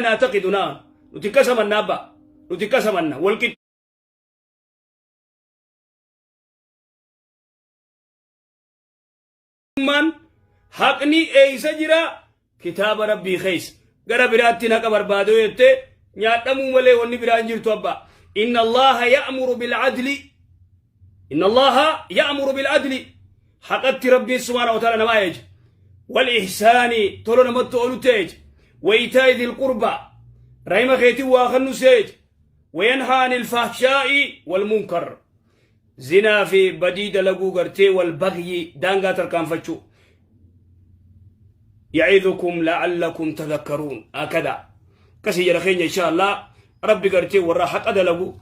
نعتقد نعم نتكسم النابا نتكسم النا والكتاب من حقني اي سجرا كتاب ربي خيس غرا براتي نك بربادو يته نياتمو ملي وني برانجير توبا ان الله يأمر بالعدل ان الله يأمر بالعدل حقت ربي سبحانه وتعالى نمايج والإحسان تولنا متولو تيج وإيتاء ذي القربى رحمة خيتي واخنو سيج وينهى عن الفحشاء والمنكر زنا في بديد لغو غرتي والبغي دانغا تركان فتشو يعظكم لعلكم تذكرون هكذا كسي يرخين إن شاء الله ربي غرتي ورا حق لغو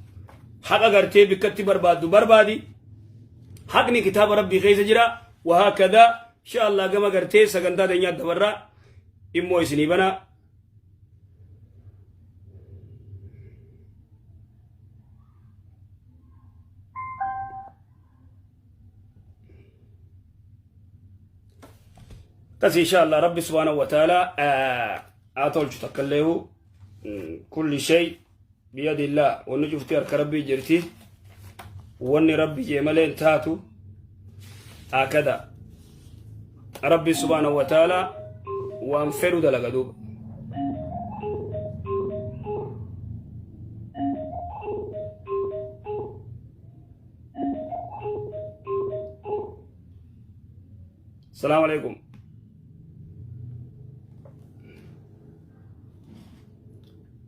حق غرتي بكتي بربادي حقني كتاب ربي خيس جرا وهكذا إن شاء الله كما غرتي سغندا دنيا دبرا إمو إسني بنا بس إن شاء الله ربي سبحانه وتعالى أعطول تكليه كل شيء بيد الله ونجف تيار كربي جرتي وني ربي جمالين تاتو هكذا ربي سبحانه وتعالى وانفروا دلقدوب السلام عليكم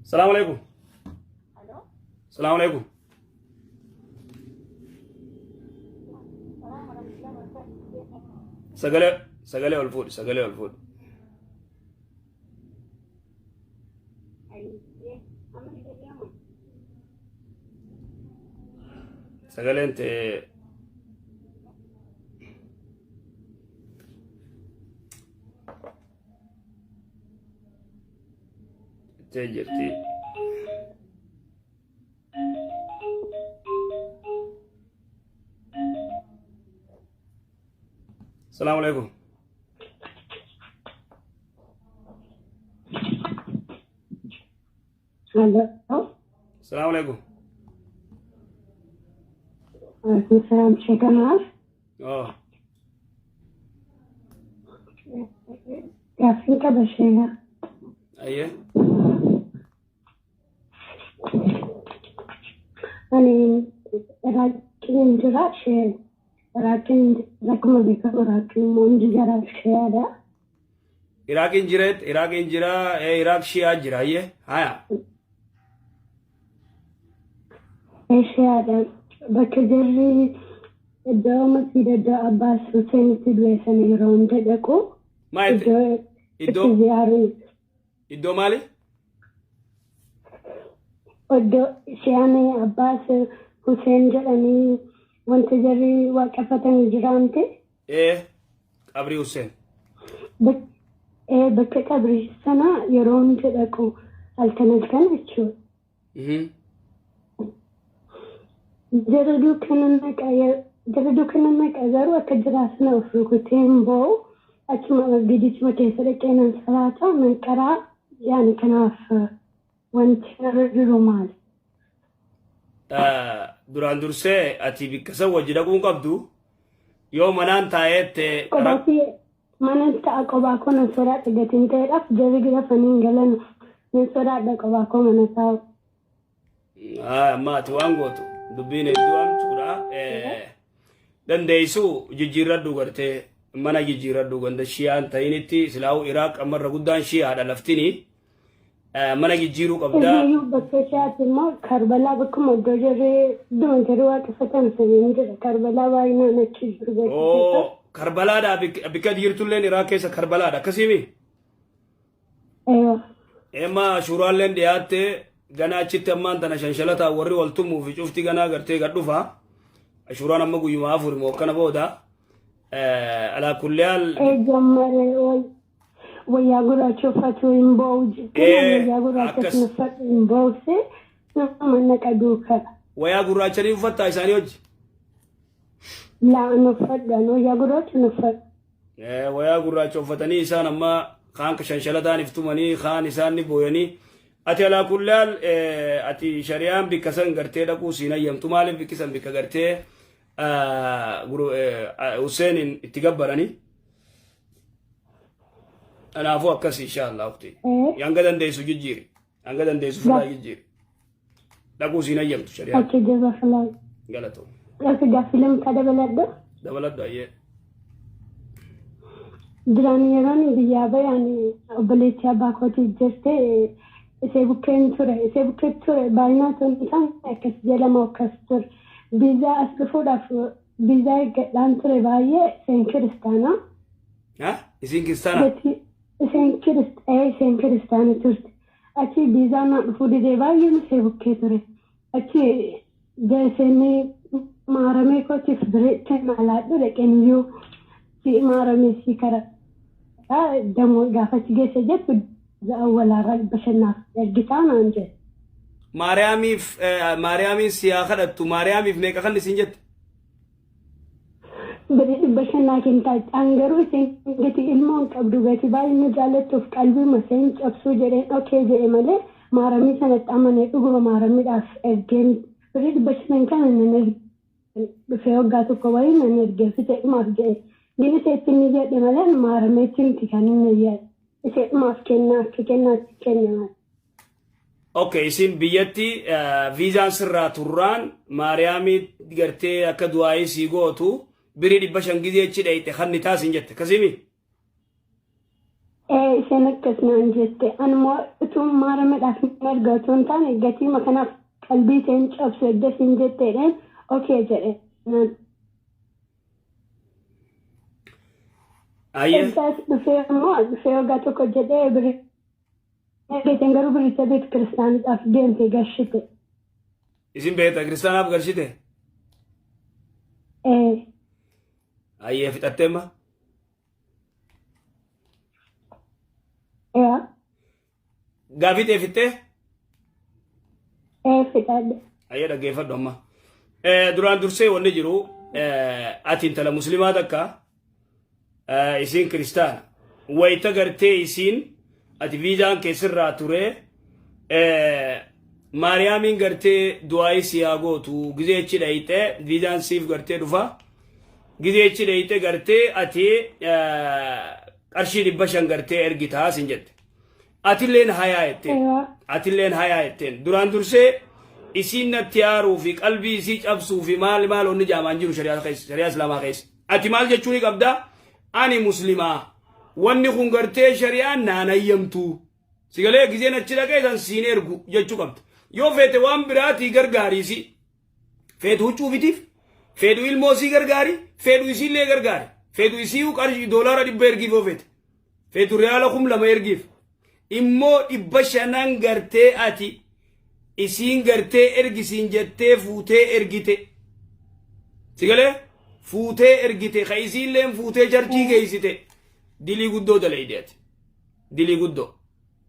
السلام عليكم السلام عليكم سجله والفود سجله والفود سجله انت تجرتي السلام عليكم السلام عليكم وعليكم السلام شكرا معك يعطيك بشيء ايه أنا راكين جراش راكين رقم بيك راكين من جرا شهادة عراق انجرا عراق شيعة جرا ايه هايا شهادة بكدري الدوام في الدو عباس حسين تدوي سنيرون تدكو ما الدو مالي الدو شياني عباس حسين جلاني وانت جري وقفتني جرامتي ايه قبري حسين بك قبري سنة يرون تدكو التنسكن اتشو جردو كننك أزارو أكجراسنا وفروكتين بو أجمع وقديش متيسركين الصلاة من كرا يعني كناف وانت رجلو مال duraan dursee ati bikkasa wajji dhaquun qabdu yoo manaan taa'eette qobaatii mana ta'a qobaa koo nan sodaadha gatiin ta'eedhaaf jarri girafaniin galan nan sodaadha qobaa koo mana taa'u. Amma ati waan gootu dubbiin hedduu hamtuudha. Dandeessu jijjiirradhu gartee mana jijjiirradhu ganda shiyaan ta'initti silaa'u Iraaq ammarra guddaan shiyaadha laftini. mana jijjiiruu qabda bakka shaati immoo Karbala bakkuma iddoo jarri dumantarii waaqeffatan saniin jira Karbalaa baay'inaan achi jiru Karbalaadha bikka jirtulleen Iraaq keessa Karbalaadha akkasimi Emma shuraalleen dhiyaatte gana achitti ammaan tana shanshalataa warri waltumuu fi cufti ganaa gartee gadhufa shuraan amma guyyuma afur moo akkana booda alaa kulliyaal وياقول أشوفته ينبوج وياقول أشوفته ينبوج منك أدوكا وياقول راتشري وفتح إساني وجه لا نفد أنا وياقول نفد وياقول راتشو فتني إسان أما خان كشنشلتان افتمني خان إساني بويني ati ala kullaal ati shariyaan bikka san gartee dhaquu siin hayyamtu maaliif bikki san bikka gartee Huseenin itti gabbarani anaafuu akkas inshallah ukti yanga dandeessu jijjiiri yanga dandeessu fulaa jijjiiri dhaquu siin hayyamtu shariyaan okay jazakallah galatoo Ati gaafilam ka dabaladhu ayyee duraan yeroon biyyaa bayaan obboleettii abbaa kootiif jirte isee bukkeen ture baay'inaa sun isaan akkas jedhama akkas ture biizaa as dhufuudhaaf biizaa eeggadhaan ture baay'ee iseen kiristaanaa. Isin kiristaana? Iseen kiristaana turte achi biizaa naa dhufuu didee baay'ee isee bukkee ture achi jeeseenii maaramee kootiif bireetti maalaadhu dhaqeeniyyuu si maaramee si kara damoo gaafachi geesse jettu awwalaarraa bashanaaf ergitaa naan jedhe. Maariyaamiif siyaa kadhattu maariyaamiif meeqa kan isin jette? Birii dhibba shanaa kentaa angaruu isin gati ilmoon qabdu gati baay'ee nu jaalattuuf qalbii maseen cabsuu jedheen okee jedhe malee maaramii sanatti amanee dhuguma maaramiidhaaf ergeen birii dhibba shanan kana nan dhufee waggaa tokko wayii nan ergee fitee dhumaaf jedhe gini seetti inni jedhe malee maarameetti miti kan inni yaade isee dhumaaf kennaa akka kennaatti kennamaa. Okay, isin biyyatti viizaan sirraa turraan maariyaamii gartee akka du'aayii sii gootu birii dhibba shan gizee achi dhayite hanni taasin jette kasimi? Isheen akkas naan jette anmoo utuu maaramiidhaaf erga otoo hin taane gatii makanaaf qalbii isheen cabsu edda siin jetteedhaan okee jedhe naan. Eessaas dhufee waggaa tokko jedhee birii Beeteen garuu biricha beektu kiristaaniidhaaf deemtee gashite. Isin beekta kiristaanaaf gashite? Ayyee fixatteemma? Gaafii xeefittee? Fixadhe. Ayyee dhaggeeffadhu amma. Duraan dursee wanni jiru ati intala muslimaa takka isin kiristaana wayita gartee isin ati viizaan keessirraa ture maariyaamiin gartee du'aayii siyaa gootu gizeechi dhayite viizaan siif gartee dhufa gizeechi dhayite gartee ati qarshii dhibba shan gartee ergitaa sin jette atilleen hayaa jetteen duraan dursee isiin natti yaaruu fi qalbii isii cabsuu fi maal onni jaamaan jiru shariyaa islaamaa keessa ati maal jechuu ni qabda ani muslimaa wanni kun gartee shari'aan naan hayyamtu sigalee gizeen achi dhaqee san siin ergu jechuu qabda yoo feete waan biraatii gargaariisi feetu huccuufitiif feetu ilmoo sii gargaari feetu isiillee gargaari feetu isii qarshii doolaara 100 ergiif yoo feete feetu riyaala 2,000 ergiif immoo 500 gartee ati isiin gartee ergisiin jettee fuutee ergite sigalee fuutee ergite ka isiilleen fuutee charchii geessite dilii guddoo dalaydeeti dilii guddoo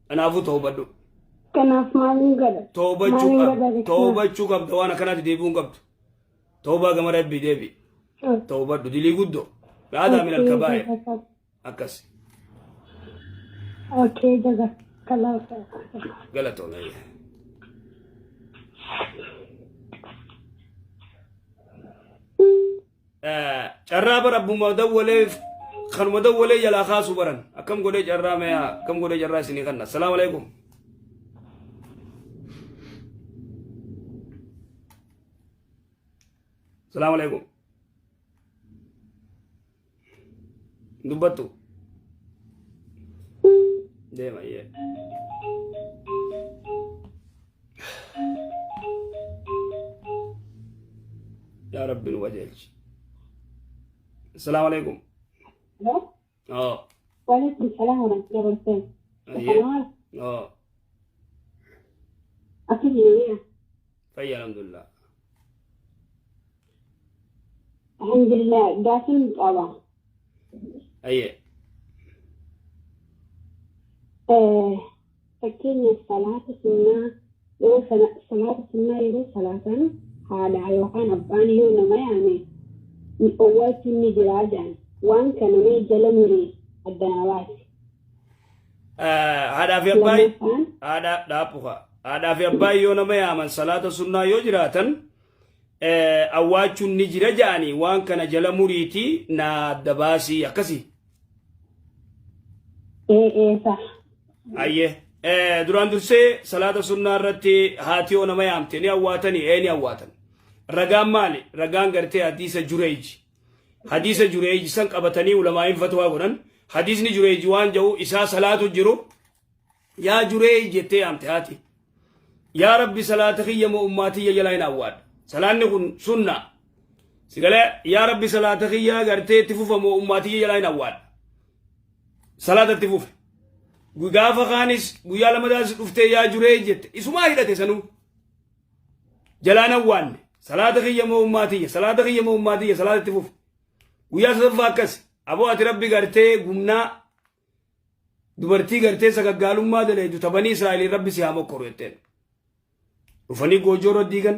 kanaafuu toobadhu kanaaf maaliin godha toobachuu qabda waan akkanaatti deebi'uun qabdu toobaa gama rabbii deebi toobadhu dilii guddoo haadaa min alkabaa'ir akkas galatoome carraa bara abbuma dawwaleef kanuma dawwalee jalaa kaasuu baran akkam godhee carraa meeyaa akkam godhee carraa isinii kanna assalaamu alaikum assalaamu alaikum dubbattu deema iyyee yaa rabbi nu wajeelchi assalaamu alaikum وعليكم السلام ورحمة الله وبركاته. أكيد جميع. فيا الحمد لله. الحمد لله قاسم طبعا. أيه. فكرنا الصلاة سنة صلاة سنة يرو صلاة هذا يوحنا أباني يوم ما يعني من أول سنة جراجان. وان كانوا جلمري الدنوات هذا في أباي Haadhaa fi abbaa yoo nama yaaman salaata sunnaa yoo jiraatan awwaachuun ni jira ja'anii waan kana jala muriitii na adda baasii akkasii. Sax. Ayyee duraan dursee salaata sunnaa irratti haati yoo nama yaamte ni awwaatanii ni awwaatan. Ragaan maali? Ragaan gartee hadiisa Jureeji. Hadiisa Jureeji san qabatanii ulamaa'iin fatwaa godhan. Hadiisni Jureeji waan jedhu isaa salaatu jiru. Yaa Jureeji jettee yaamte haati. Yaa Rabbi salaata kiyya moo ummaatiyya jalaa hin awwaadha. Salaanni kun sunna. Sigalee yaa Rabbi salaata kiyya gartee itti fufa moo ummaatiyya jalaa hin awwaadha. Salaata itti fufe. Gaafa kaanis guyyaa lamadaas dhuftee yaa Jureeji jette. Isumaa hidhate sanuu. Jalaan awwaanne. Salaata kiyya moo ummaatiyya. Salaata kiyya moo ummaatiyya. Salaata itti fufe. Guyyaa sadaffaa akkas. Aboo ati Rabbi gartee gumnaa dubartii gartee sagaggaalummaa daleedu tabanii Israa'eliin Rabbi si haa mokkoru jetteen. Dhufanii goojoo irra diigan.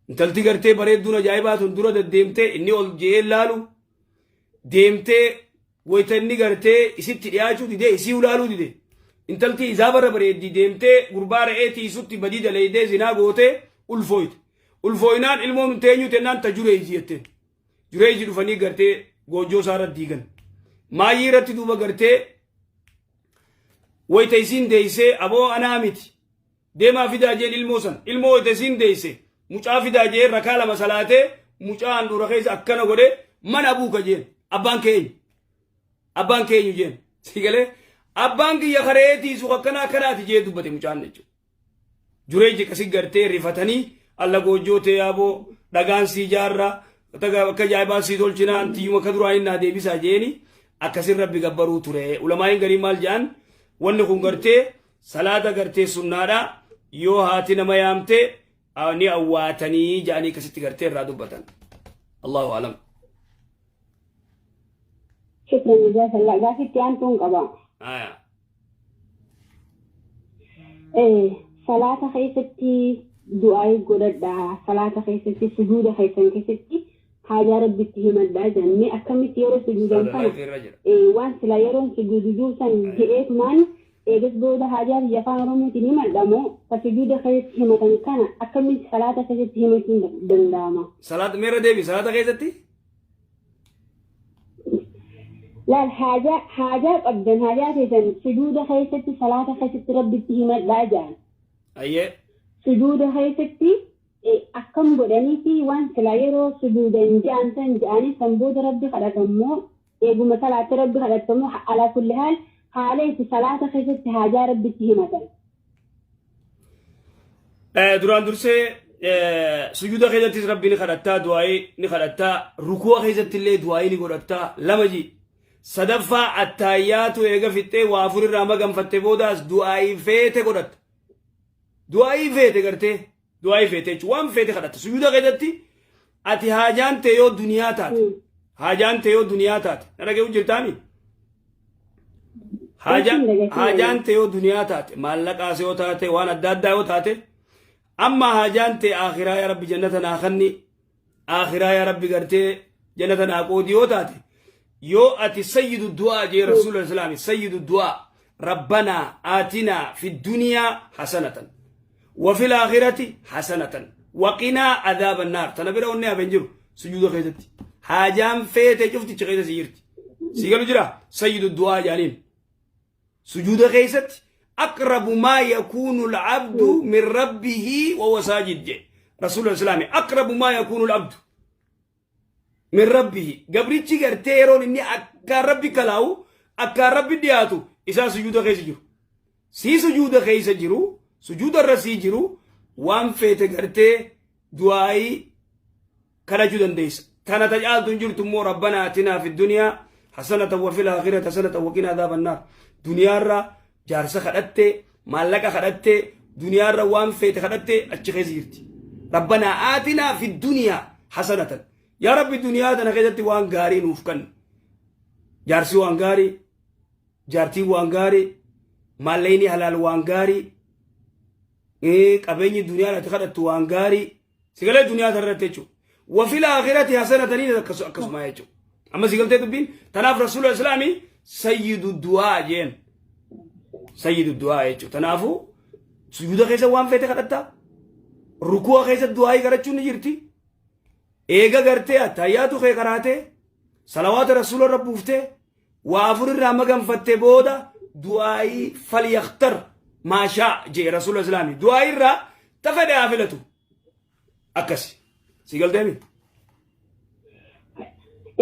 Intalti gartee bareedduun ajaa'ibaa tun dura deddeemtee inni ol je'ee laalu. Deemtee wayita inni gartee isitti dhiyaachuu didee isii ulaaluu dide. Intalti isaa barra bareeddii deemtee gurbaa re'ee tiisutti badii daleedee zinaa gootee ulfooyte. Ulfooyinaan ilmoon teenyu tennaan ta Jureeji jetteen. Jureeji dhufanii gartee goojoo isaa irra diigan. Maayyii irratti duuba gartee wayita isiin deeysee aboo anaa miti. Deemaa fidaa jeen ilmoo san. Ilmoo wayita isiin deeyse. Mucaa fidaa jeen rakaa lama salaatee mucaa handhuura keessa akkana godhe mana abuuka jeen. Abbaan keenyu. Abbaan keenyu jeen. Sigalee abbaan kiyya karee tiisu akkana akkanaati jee dubbate mucaan jechuudha. Jureeji kasi gartee rifatanii alla goojoo ta'e aboo dhagaan sii jaarraa. Akka ajaa'ibaa sii tolchinaa antiyyuma akka duraan innaa deebisaa jeeni akkasin Rabbi gabbaruu ture. Ulamaa'iin garii maal jedhan wanni kun gartee salaata gartee sunnaadha yoo haati nama yaamte ni awwaatanii jedhanii akkasitti gartee irraa dubbatan. Allahu alam. Shukran jazakallah. Gaafitti aantuun qaba. Salaata keessatti du'aa godhadhaa. Salaata keessatti sujuuda keessan keessatti haajaa Rabbitti himadhaa jennee akkamitti yeroo sujuudan kana waan sila yeroon sujuudu juusan je'eet maan eegas booda haajaa biyya afaan Oromootiin himadhamoo ka sujuuda keessatti himatan kana akkamitti salaata keessatti himachuun danda'ama. Salaata meerra deebi salaata keessatti? Laal haajaa qabdan haajaa keessan sujuuda keessatti salaata keessatti Rabbitti himadhaa jaan. Ayyee. Sujuuda keessatti akkam godhanii fi waan sila yeroo sujuudan ja'an san ja'anii san booda Rabbi kadhatammoo eeguma salaatti Rabbi kadhatammoo alaa kulli haala itti salaata keessatti haajaa Rabbitti himatan. Duraan dursee sujuuda keessattis Rabbi ni kadhattaa du'aa'ii ni kadhattaa rukuu keessatti illee du'aa'ii ni godhattaa lama ji. Sadaffaa attaayyaatu eega fixxee waa afurirraa maganfatte boodaas du'aa'ii feete godhatta. Du'aa'ii feete gartee du'aa'ii feete jechuun waan feete kadhatta. Sujuuda keessatti ati haajaan ta'e yoo duniyaa taate. Haajaan ta'e yoo duniyaa taate. Na dhaga'uu jirtaami? Haajaan ta'e yoo duniyaa taate. Maallaqaas yoo taate waan adda addaa yoo taate. Amma haajaan ta'e akhiraa yaa Rabbi jannata naa kanni. Akhiraa yaa Rabbi gartee jannata naa qoodi yoo taate. Yoo ati sayyidu du'aa jee Rasuulullah Islaami sayyidu du'aa. ربنا آتنا في الدنيا حسنة وفي الآخرة حسنة وقنا عذاب النار تنبرا ونيا بنجرو سجود خيزتي حاجام فيت شفتي خيزة سيرتي سيقولوا جرا سيد الدعاء جانين سجود خيزتي أقرب ما يكون العبد من ربه وهو ساجد رسول الله السلام أقرب ما يكون العبد من ربه قبرتي قرتيرون إني أكا ربي كلاو أكا ربي دياتو إسا سجود خيس جرو سي سجود خيس جرو سجود الرسي جرو وان فيت قرتي دعائي كان جودن ديس كان تجعل تنجر تمو ربنا آتنا في الدنيا حسنة وفي الآخرة حسنة وقنا عذاب النار دنيا را جارسة خدت مالك خدت دنيا را وان فيت خدت أتشخيز جرتي ربنا آتنا في الدنيا حسنة يا رب الدنيا دنا خدت وان غاري نوفكن جارسي وان غاري جارتي وانغاري ماليني حلال وانغاري قبيني الدنيا لا تخدت وانغاري سيغلي الدنيا ترتيچو وفي الاخره حسنه تنين اكس ما يچو اما سيغلتي تبين تناف رسول الله الاسلامي سيد الدعاء جين sayyidu du'aa jechuudha. Kanaafuu sujuuda keessa waan feete kadhatta. Rukuu keessa du'aa kadhachuun ni jirti. Eega gartee attayyaatu kee karaatee salawaata rasuula irra buuftee waa afur irraa maganfattee booda du'aa falyaktar maashaa jee rasuula islaamii du'aa irraa tafadhe haa filatu. Akkasi. Si galteemi?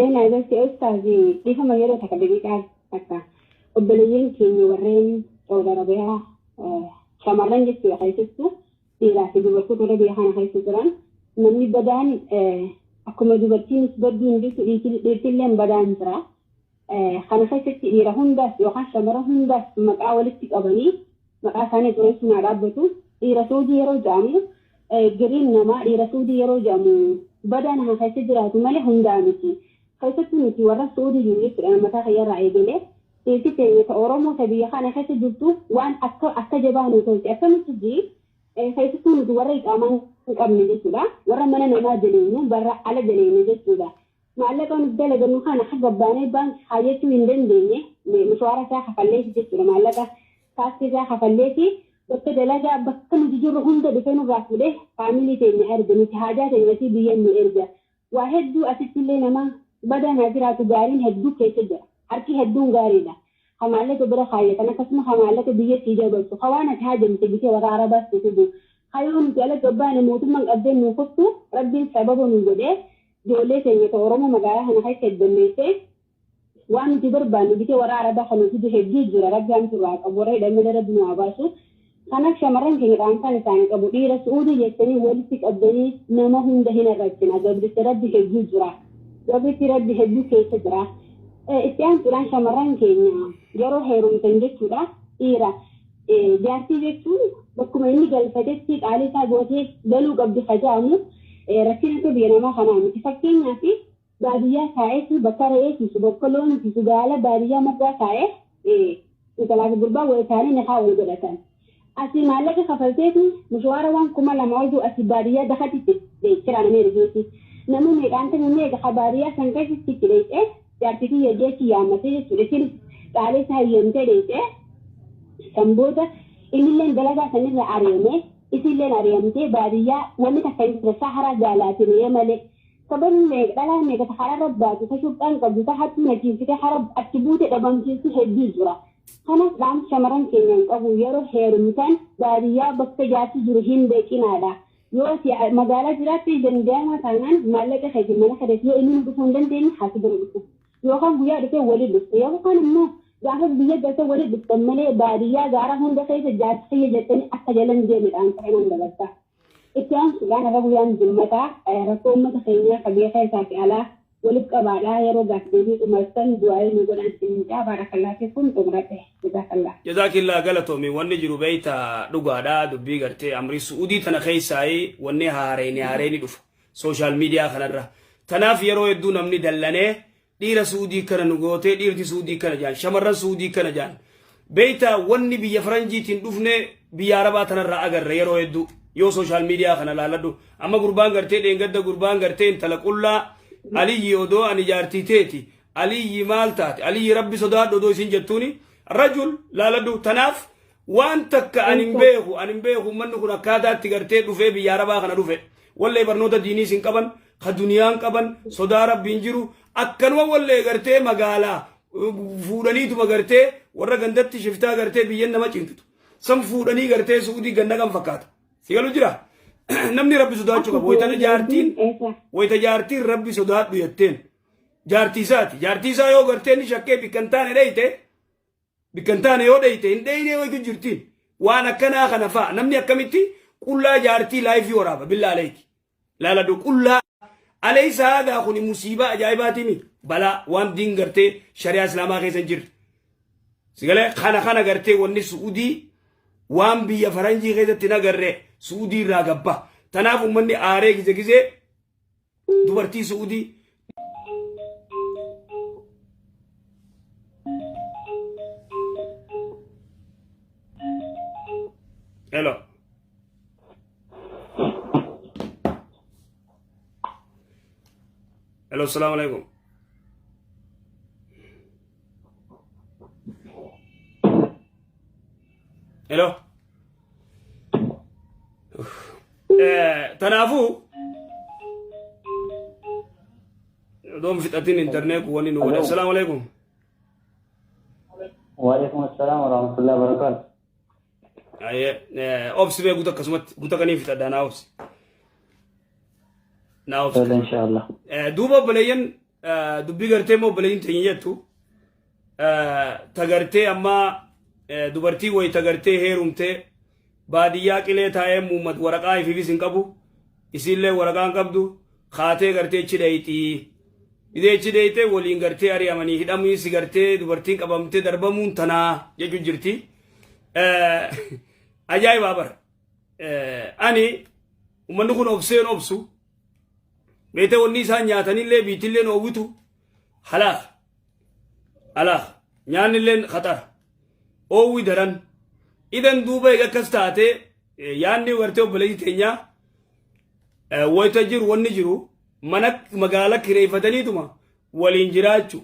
Ena agarsi ustaazi dhifama yeroo takka daqiiqaa akka obboleeyyan keenya warreen Saudi Arabiyaa shamarran jechuudha keessattuu dhiiraa fi dubartoota warra biyya kana keessa jiran namni badaan akkuma dubartiinis badduu hin jirtu dhiirtilleen badaan jira. Kana keessatti dhiira hundaas yookaan shamara hundaas maqaa walitti qabanii maqaa isaanii xureessuun haa dhaabbatu. Dhiira suudii yeroo jedhamu giriin namaa dhiira suudii yeroo jedhamu badaan haa keessa jiraatu malee hundaa miti. Keessattuu nuti warra suudii jiru jechuudha mataa fayyarraa eegalee dhiirti keenya Oromoo biyya kana keessa jirtu waan akka jabaa nu tolche akkamitti jii keessattuu nuti warra iqaamaa hin qabne jechuudha. Warra mana namaa jaleenyu barra ala jaleenyu jechuudha. Maallaqa nuti dalagannu kana akka gabbaanee baankii hayyachuu hin dandeenye mishwaara isaa kafalleeti jechuudha. Maallaqa taasisa isaa kafalleeti bakka dalagaa bakka nuti jirru hunda dhufee nurraa fuudhee faamilii teenya erga nuti haajaa teenyatti biyya nu erga. Waa hedduu asitti illee nama badaan haa jiraatu gaariin hedduu keessa jira. Harki hedduun gaariidha. Hamaallaqa bira kaayyatan akkasuma hamaallaqa biyyattii dabaltu. Hawaan ati haajamte bitee warra Arabaas tutubu. Hayyoo nuti ala gabbaane mootummaan qabdeen nu kottu rabbiin sababa nu godhee ijoollee keenya Oromoo magaalaa kana keessa heddummeessee waan nuti barbaannu bitee warra Arabaa kan nuti hedduu jira rabbiin turraa qabu warra hidhamee rabbi nu haa baasu. Kanaaf shamarran keenya dhaamsaan isaanii qabu dhiira suudii jettanii walitti qabdanii nama hunda hin arrachina. Gabritti rabbi hedduu jira. Gabritti rabbi hedduu keessa jira. Itti aansuudhaan shamarran keenya yeroo heerumtan jechuudha dhiira jaartii jechuun bakkuma inni galfatetti qaalii isaa gootee galuu qabdi fajaamu rakkina biyya namaa kanaa miti. Fakkeenyaaf baadiyyaa taa'ee bakka re'ee tiisu boqqolloon tiisu gaala baadiyyaa margaa taa'ee intalaa fi gurbaa wal isaanii nafaa wal godhatan. Asii maallaqa kafalteeti mishwaara waan 2,000 wajju asii baadiyyaa dakatitti deechira nama ergeeti. Namni meeqaan ta'e meeqa baadiyyaa san keessatti itti deechee jaartii jechi yaammatee jechuudha. Isin qaalee isaa hiyyamtee deechee sanboota innilleen dalagaa sanirra ari'amee isilleen ari'amtee baadiyyaa wanni takka hin ture saharaa jaalaatiin malee sababni dhalaa meeqa hararra baatu tashuudhaan qabdu tahattuu najiifite hara achi buute dhabamsiisu hedduu jira. Kanas dhaam shamarran keenyan qabu yeroo heerumtan baadiyyaa bakka jaarsi jiru hin beekinaadha. Yoo magaalaa jiraatti danda'ama taanaan maallaqa keetii mana kadhate yoo inni dhufuu hin dandeenye haati bira dhufu. Yookaan guyyaa dhufee walii dhufte yookaan immoo gaafa biyya galtee walii dhuftan malee baadiyyaa gaara hunda keessa jaarsi fayya jettanii akka jalan deemidhaan ta'inaan dabarta. Itti aansuudhaan irra guyyaan jimmataa rakkoo uummata keenyaa qabeessa isaa fi alaa waliif qabaadhaa yeroo gaafdeebii dhumarsan du'aa'ee nu godhan simmiidhaa baarakallaa fi kun xumuradhe jazaakallaa. Jazaakillaa galatoomi wanni jiru beeyta dhugaadhaa dubbii gartee amrii su'uudii tana keessaayii wanni haareeni dhufa sooshaal miidiyaa kanarra. Tanaaf yeroo hedduu namni dallanee dhiira suudii kana nu gootee dhiirti suudii kana jaan shamarran suudii kana jaan beeyta wanni biyya faranjiitiin dhufne biyya arabaa tanarraa agarra yeroo hedduu yoo sooshaal miidiyaa kana laaladhu amma gurbaan gartee dheengadda gurbaan gartee intala qullaa aliyyi odoo ani jaartii teeti aliyyi maal taate aliyyi rabbi sodaadhu odoo isin jettuuni rajul laaladhu. Tanaaf waan takka ani hin beeku manni kun akkaataatti gartee dhufee biyya arabaa kana dhufe wallee barnoota diiniis hin qaban ka duniyaan qaban sodaa rabbiin jiru akkanuma wallee gartee magaalaa fuudhaniituma gartee warra gandatti shiftaa gartee biyyan nama cintutu san fuudhanii gartee suudii ganda kan fakkaata. Si galu jira namni rabbi sodaachuu qabu wayita jaartiin rabbi sodaadhu jetteen jaartii isaa yoo gartee ni shakkee bikkan taane dheeyte bikkan taane yoo dheeyte hin dheeyne waytu jirtiin waan akkanaa kana fa'a namni akkamitti qullaa jaartii laayifii waraaba billaa aleeki laaladhu qullaa alaysa haadaa kuni musiibaa ajaa'ibaatimi balaa waan diin gartee shari'aa islaamaa keessa hin jirre. Si galee kana gartee wanni suudii waan biyya faranjii keessatti nagarree suudii irraa gabba. Tanaaf uummanni aaree gizee dubartii suudii hello assalamu alaikum. hello تنافو دوم في تاتين انترنت وني نقول السلام عليكم وعليكم السلام ورحمة الله وبركاته. اي اوبس بي قلت كسمت قلت كني في تدانا اوبس ناوبس إن شاء الله. دوبا بلين دبي غرتي مو بلين تنيتو تغرتي اما دوبرتي وي تغرتي هيرمتي باديا كله تاي محمد ورقا في سنقبو اسيله ورقان قبدو خاته غرتي چدايتي إذا چدايته ولين غرتي اريامني هدامي سيغرتي دوبرتي قبمتي دربمون تنا يجو جرتي اجاي بابر اني ومن نكون اوبسين اوبسو بيته وني سان نياتني لي بيتلين اوغتو حلاخ حلاخ نيان لين خطر او درن إذن دوبا كستاته يعني ورتو بلي تنيا ويتجر ونجرو منك مقالة كريفتني دوما والإنجراجو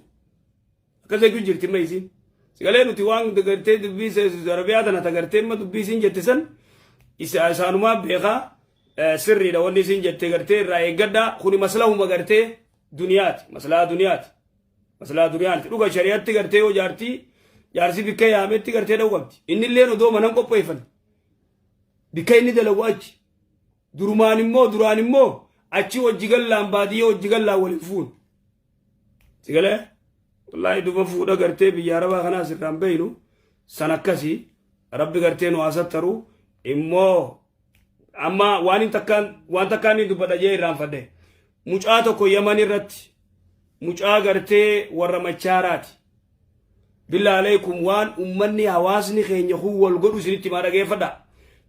كذا كجرت ميزين سقالي نتوان دقرتي دبيس زربياتنا تقرتي ما دبيسين جتسن إسانوما بيخا سري دا ونسين جت قرتي رأي قدا خوني مسألة هم قرتي دنيات مسألة دنيات لوكا شريعة قرتي وجارتي يارسي بكاي عامتي قرتي دا وقت إن اللي ندو منام كو بيفن بكاي ندى لواج دراني مو أشي وجيغل لامبادية وجيغل لا ولفون سيغلي والله دوبا فودا قرتي بياربا خنا سرام بينو سنكسي ربي قرتي نواسطرو إمو أما وان تكاني دوبا دجاي رام فده مجاة كو يماني رت مجاة قرتي ورمچارات بالله عليكم وان أمني حواسني خين يخو والقدو سنتي ما رجع فدا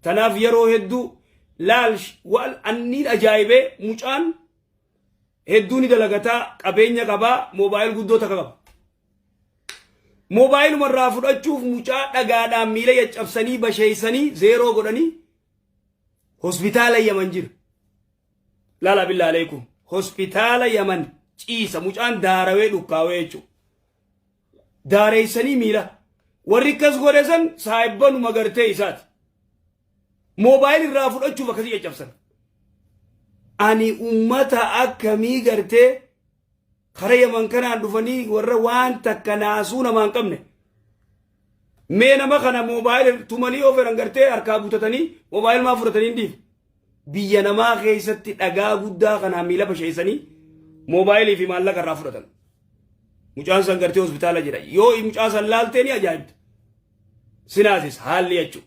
تناف يرو هدو لالش والأني أجايبه مجان هدوني دلقتا قبينيا قبا موبايل قدو تقبا موبايل مرة فدا تشوف مجان دقادا ميلا يجبسني بشيسني زيرو قدني هوسبيتال يمنجر لا بالله عليكم هوسبيتال يمن چيسا مجان داروي دكاوي چو داريسني ميلا وركز غورسن صاحبن مغرتي اسات موبايل رافض اشوف كذي يجبسن اني امتا اكمي غرتي خري من كان دفني ور وان تكناسون ما قمنه مينا ما كان موبايل تمني اوفر غرتي اركابوتتني موبايل ما فرتني دي بينا ما خيستي دغا غدا كان ميلا بشيسني موبايل في مالك رافضتن مجان سنگرتي هوسبيتال جرا يو مجان سلالتني اجايبت سناسس حال يچو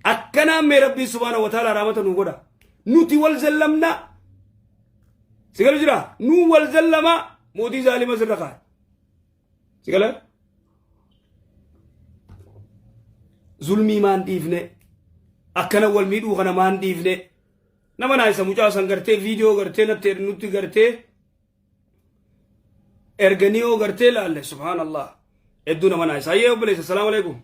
اكنا مي ربي سبحانه وتعالى رحمته نغدا نوتي والزلمنا سيغل جرا نو والزلما مودي ظالم زرقا سيغل ظلمي مان ديفنه اكنا والميدو خنا مان ديفنه نما نايسا مجان سنگرتي فيديو غرتي نتر نوتي غرتي ارغنيو غرتي لاله سبحان الله ادونا منايس ايو بليس السلام عليكم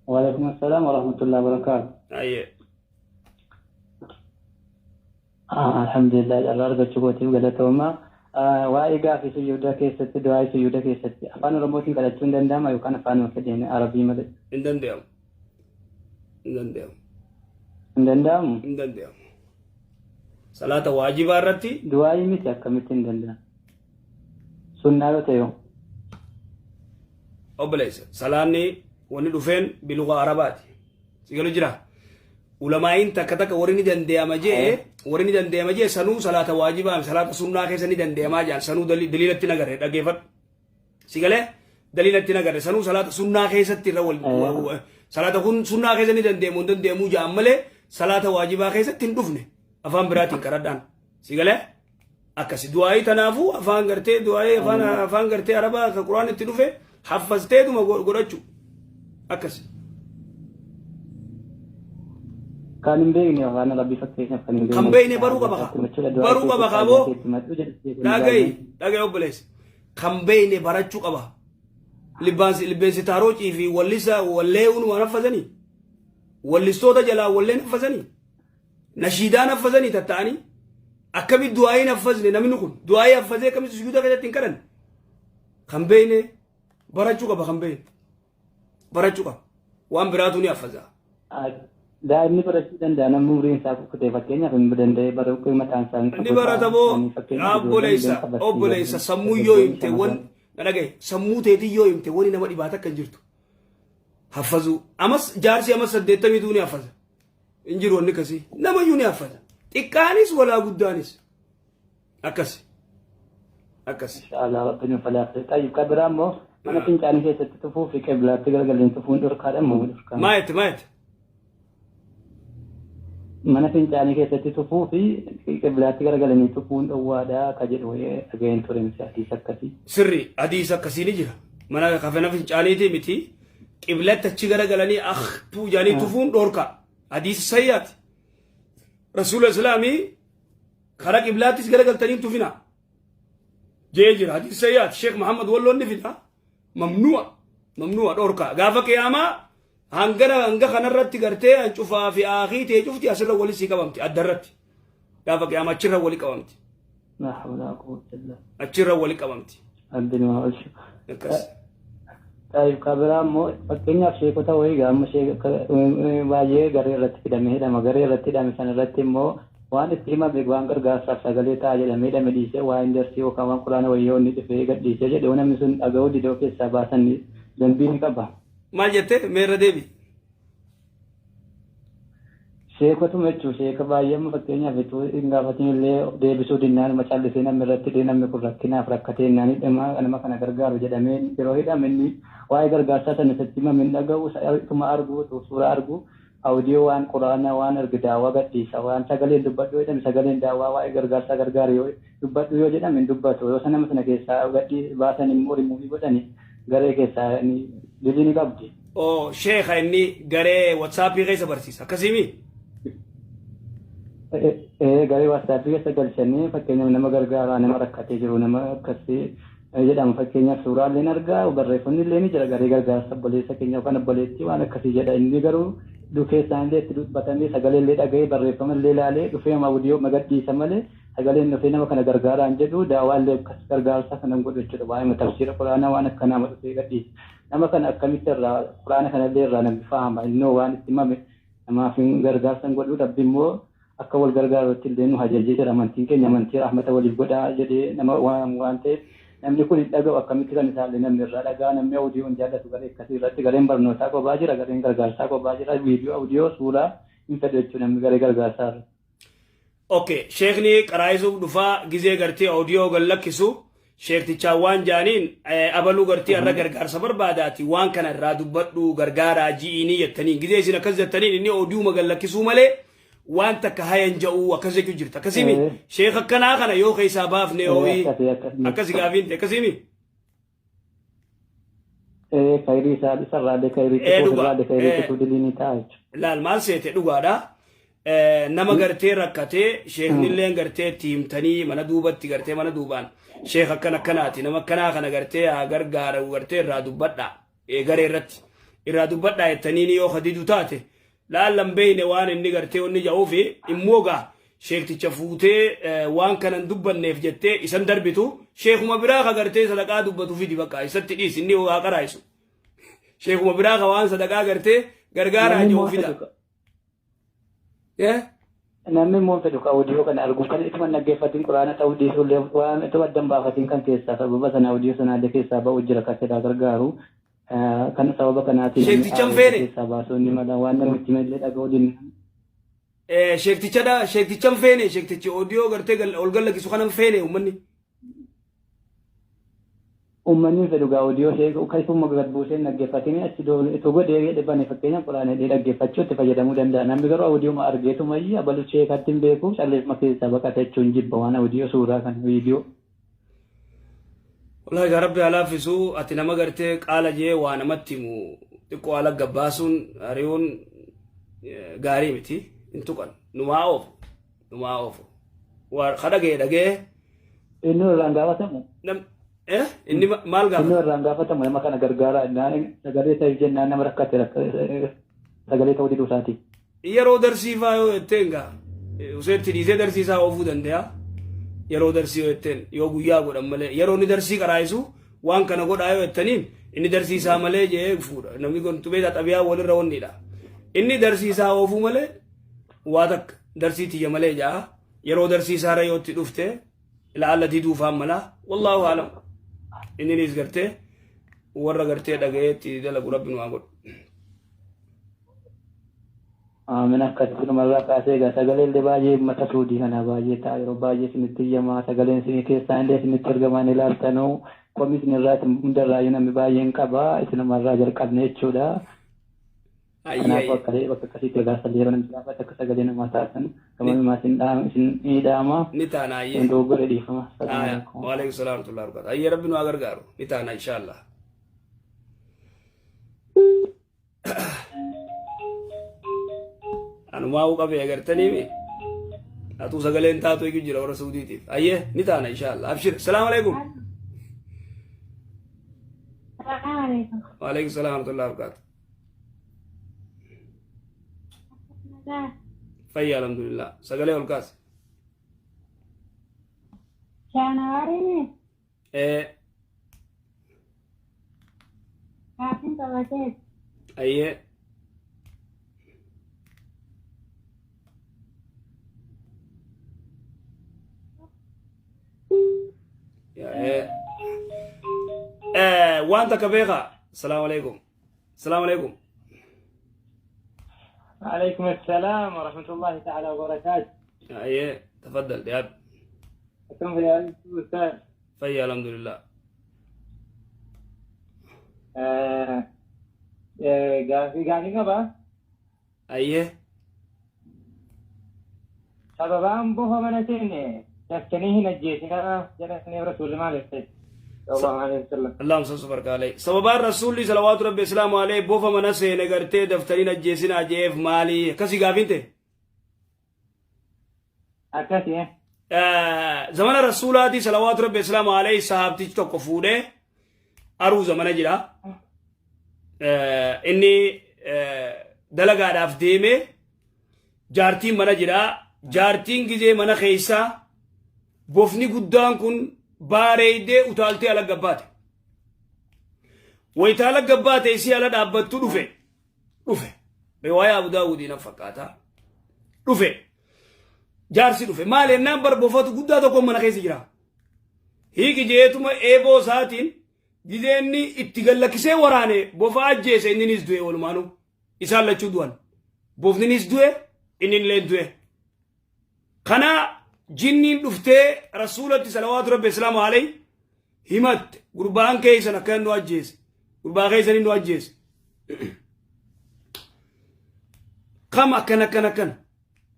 وعليكم السلام ورحمة الله وبركاته. اي الحمد لله الله رضا شكوتي وقالتهما وايقا في سيودا كيست دعاء سيودا كيست افان رموتين قالتون دندام يوكان افان وكدين عربي مدد دندام صلاة واجبة رتي دعاء متى كمتين دندام سنة تيو أبليس صلاني وندفن بلغة عربات سيقولوا جرا علماء تكتك ورني دنديامجي سنو صلاة واجبة صلاة سنة كيسني دنديامجي سنو دليل تناغر دقيفت سيقولي دليل تناغر سنو صلاة سنة كيست رول صلاة سنة كيسني دنديامو جامله صلاة واجبة كيست تندفن أفهم براتين كردان سيقولي أكسي دعائي تنافو أفهم غرتي دعائي أفهم غرتي عربا كقرآن تنوفه حفظتي دوما غرچو أكسي كان بيني وانا ربي فكرنا كان بيني باروكا بخا بو لاغي اوبليس كان بيني بارچو قبا لباس تاروچي في وليسا وليون ونفذني ولستوتا جلا ولين نفذني نشيدا نفذني تتاني أكمل دعائي نفذني نمنكم دعائي نفذي كم سجودا كذا تنكرن كان بيني بارچو قبا كان بيني barachuu qaba waan biraatu ni haffaza daa'imni barachuu danda'a namni umriin isaa kutee fakkeenyaaf hin danda'e barachuu mataan isaa ni barata moo obboleessa sammuu yoo himte wan dhagaye sammuu teetii yoo himte wani nama dhibaata akka hin jirtu haffazu amas jaarsi amas 80 ni haffaza hin jiru wanni kasii namayyuu ni haffaza xiqqaanis walaa guddaanis akkasi akkasi inshallah rabbiin falaafee tayyib kabira ammoo mana fincaanii keessatti tufuu fi qiblaatti gargaleen tufuun dhorkaadha moo dhorkaa maayet mana fincaanii keessatti tufuu fi qiblaatti gargalanii tufuun dhowwaadha ka jedhu dhaga'een ture miti hadiis akkasii sirri hadiis akkasii ni jira mana kafana fincaaniitii miti qiblatti achi garagalanii tuujanii tufuun dhorkaa hadiis sayyaati rasuula islaamii kara qiblaattis garagaltanii tufina jee jira hadiis sayyaati sheekh muhammad walloon ni fida mamnu'a dhorkaa gaafa qiyaamaa hanga kanarratti gartee hancufaa fi aakii ta'e cufti asirra wali si qabamti addarratti gaafa qiyaamaa achirra wali qabamti achirra wali qabamti addunyaa olshu taayib kabira ammoo fakkeenyaaf sheekota wayii gaama baay'ee garee irratti fidamee hidhama garee irratti hidhame san irratti immoo waan itti himame waan gargaarsaaf sagalee ta'a jedhamee hidhame dhiisee waan darsii yookaan waan quraana wayyoo inni dhufee gadhiisee jedhe namni sun dhaga'uu didoo keessaa baasan dambii ni qaba. Maal jettee meerra deebi? Sheekotuma jechuun sheeka baay'eema fakkeenyaaf hin gaafatin illee deebisuu dinnaan macallisee namni irratti namni kun rakkinaaf rakkatee naani nama kana gargaaru jedhamee yeroo hidhame inni waa'ee gargaarsaa sana isatti himame hin dhaga'u ituma argu suuraa argu audio waan quraana waan erga daawaa gadhiisa waan sagaleen dubbadhu jedhame sagaleen daawaa waa'ee gargaarsaa gargaaru yoo dubbadhu yoo jedhame hin dubbatu yoo nama sana keessaa gadhii baasan immoo rimuuvii godhani garee keessaa dilii ni qabdi. Oo sheeka inni garee WhatsAppii keessa barsiisa akkasimi. Garee WhatsAppii keessa galchanii fakkeenyaaf nama gargaaraa nama rakkatee jiru nama akkasii jedhamu fakkeenyaaf suuraaleen argaa barreeffamni illee ni jira garee gargaarsa obboleessa keenya yookaan obboleettii waan akkasii jedha inni garuu dhufee isaanillee itti dubbatamee sagalee illee dhaga'ee barreeffama illee ilaalee dhufee audio magadhiisa malee sagaleen dhufee nama kana gargaaraan jedhu daawaa illee akkas gargaarsa kana godhu jechuudha waa'ee tafsiira quraanaa waan akka nama dhufee gadhiisa nama kana akkamitti irraa quraana kana illee irraa namni fahama innoo waan itti himame namaaf gargaarsa godhu dhabbi immoo akka wal gargaarutti illee nu hajajee jira amantiin keenya amantii rahmata waliif godhaa jedhee nama waan ta'eef namni kun hin dhaga'u akkamitti kan isaallee namni irraa dhagaa namni audio hin jaallatu garee akkasii irratti gareen barnootaa qophaa jira gareen gargaarsaa qophaa jira viidiyoo audio suuraa hin fedhu jechuudha namni garee gargaarsaa irra. Okay, sheekni qaraayisuuf dhufaa gizee gartee audio gallakkisu sheektichaa waan jaaniin abaluu gartee irra gargaarsa barbaadaati waan kana irraa dubbadhu gargaaraa ji'iinii jettaniin gizee isin akkas jettaniin inni audio magallakkisuu malee waan takka hayan ja'uu akkas jechuu jirta akkasimi sheek akkanaa kana yoo keessaa baafne ho'i akkas gaafiin ta'e akkasimi. Khayrii isaa isarraa khayrii diliinii ta'a jechuudha. Laal maal seete dhugaadha. Nama gartee rakkatee sheeknillee gartee tiimtanii mana duubatti gartee mana duubaan sheek akkanaati nama akkanaa kana gartee haa gargaaru gartee irraa dubbadhaa garee irratti irraa dubbadhaa jettanii yoo hadidu taate laallan beeyne waan inni gartee onni ja'uu fi immoo gaa sheekticha fuutee waan kanan dubbanneef jettee isan darbitu sheekuma biraa ka gartee sadaqaa dubbatu fidi bakka isatti dhiis inni waa qaraayisu sheekuma biraa ka waan sadaqaa gartee gargaaraa jiru fida. Namni immoo fedhu ka audio kana argu kan ituma naggeeffatiin quraana ta'uu dhiisullee waan itti addan baafatiin kan keessaa sababa sana audio sanaallee keessaa ba'u jira kan fedhaa gargaaru kan sababa kanaatiin sheektichan feene keessaa baasuun mala waan namichi malee dhaga'uu dinna. Sheektichan feene sheektichi audio gartee ol gallakkisu kanan feene uummanni. Uummanni fedhu gaa audio sheeku keessummaa gad buusee naggeeffatanii achi itti godhee dhibban fakkeenya quraana dhaggeeffachuu itti fayyadamuu danda'a. Namni garuu audio ma argeetu mayyi abalu sheekatti hin beeku calleeffama keessaa baqata jechuun jibba waan audio suuraa kan viidiyoo. Wallahi gaa rabbi alaafisu ati nama gartee qaala jee waa namatti himu xiqqoo ala gabbaasuun ari'uun gaarii miti hin tuqan numaa oofu dhagee. Inni irraan gaafatamu. Inni maal gaafa? Inni irraan gaafatamu nama kana gargaaraa sagalee ta'e jennaan nama rakkate sagalee ta'uu diduu isaati. Yeroo darsiifaa yoo jetteen gaa useetti dhiisee darsiisaa oofuu danda'a. Yeroo darsii yoo jetteen yoo guyyaa godhan malee yeroo inni darsii qaraayisu waan kana godhaa yoo jettaniin inni darsiisaa malee jee fuudha namni kun tubeeta xabiyaa walirra wannidha inni darsiisaa oofuu malee waa takka darsii tiyya malee jaa yeroo darsiisaa rayootti dhufte ilaallatii duufaan malaa wallaahu aalam inninis gartee warra gartee dhagayeetti dalagu rabbiin waa godhu. Aamin akkasitti numarraa kaasee egaa sagaleen illee baay'ee mata suudii kana baay'ee ta'a yeroo baay'ee isinitti iyyamaa sagaleen isinii keessaa illee isinitti ergaman ilaaltanuu qomi isinirraati hundarraayyuu namni baay'een qabaa isinumarraa jalqabne jechuudha. Kanaafuu bakka akkasitti egaa sallee yeroo namni gaafate akka sagalee namaa taatan gamanumaa isin dhaama. Ni taana ayyee. Dogoggora dhiifama. Waalaikum salaam wa rahmatullahi wa barakatuh. Ayyee rabbi nu gargaaru ni taana inshallah. Anu mau qabe agartanii mi atu sagaleen taatu igu jira warra Saudiitiif ayyee ni taana inshallah abshir assalamu alaikum wa alaikum salaam wa rahmatullahi wa barakatuh fayya alhamdulillah sagalee ol kaas Januari Kafin tabate ayyee وانت كبيغا السلام عليكم السلام عليكم وعليكم السلام ورحمة الله تعالى وبركاته. ايه تفضل يا اب. كم في الأستاذ؟ فيا الحمد لله. قاعدين قبا؟ ايه. سببان بوها منتين تفتنيه نجيتنا جلسني رسول الله صلى الله عليه وسلم. اللهم صل وسلم عليه. سبب الرسول صلوات ربي السلام عليه بوفا منسه نغرتي دفترين نجيسنا جيف مالي كسي غافينته. أكاسي. زمان الرسول هذه صلوات ربي السلام عليه صحابتي تكفوده أرو زمان جرا. إني دلقا دافتيمه جارتين منا جرا جارتين كذي منا خيسا بوفني قدام كن باريدة وتالتي على جبات ويتالى جبات إيشي على دابت رفع رفع رواية أبو داود نفقاتها رفع جارسي رفع ما لنا نمبر بوفات قدام تكون من خيس جرا هيك جيتما إبو ساتين جديني اتقال كسي وراني بوفات جيس إني نزدوه والمانو إسال لچودوان بوفني نزدوه إني لندوه خنا جنين دفتة رسولة صلوات ربي السلام عليه همت قربان كيسنا كان نواجيس قربان كيسنا نواجيس كم أكن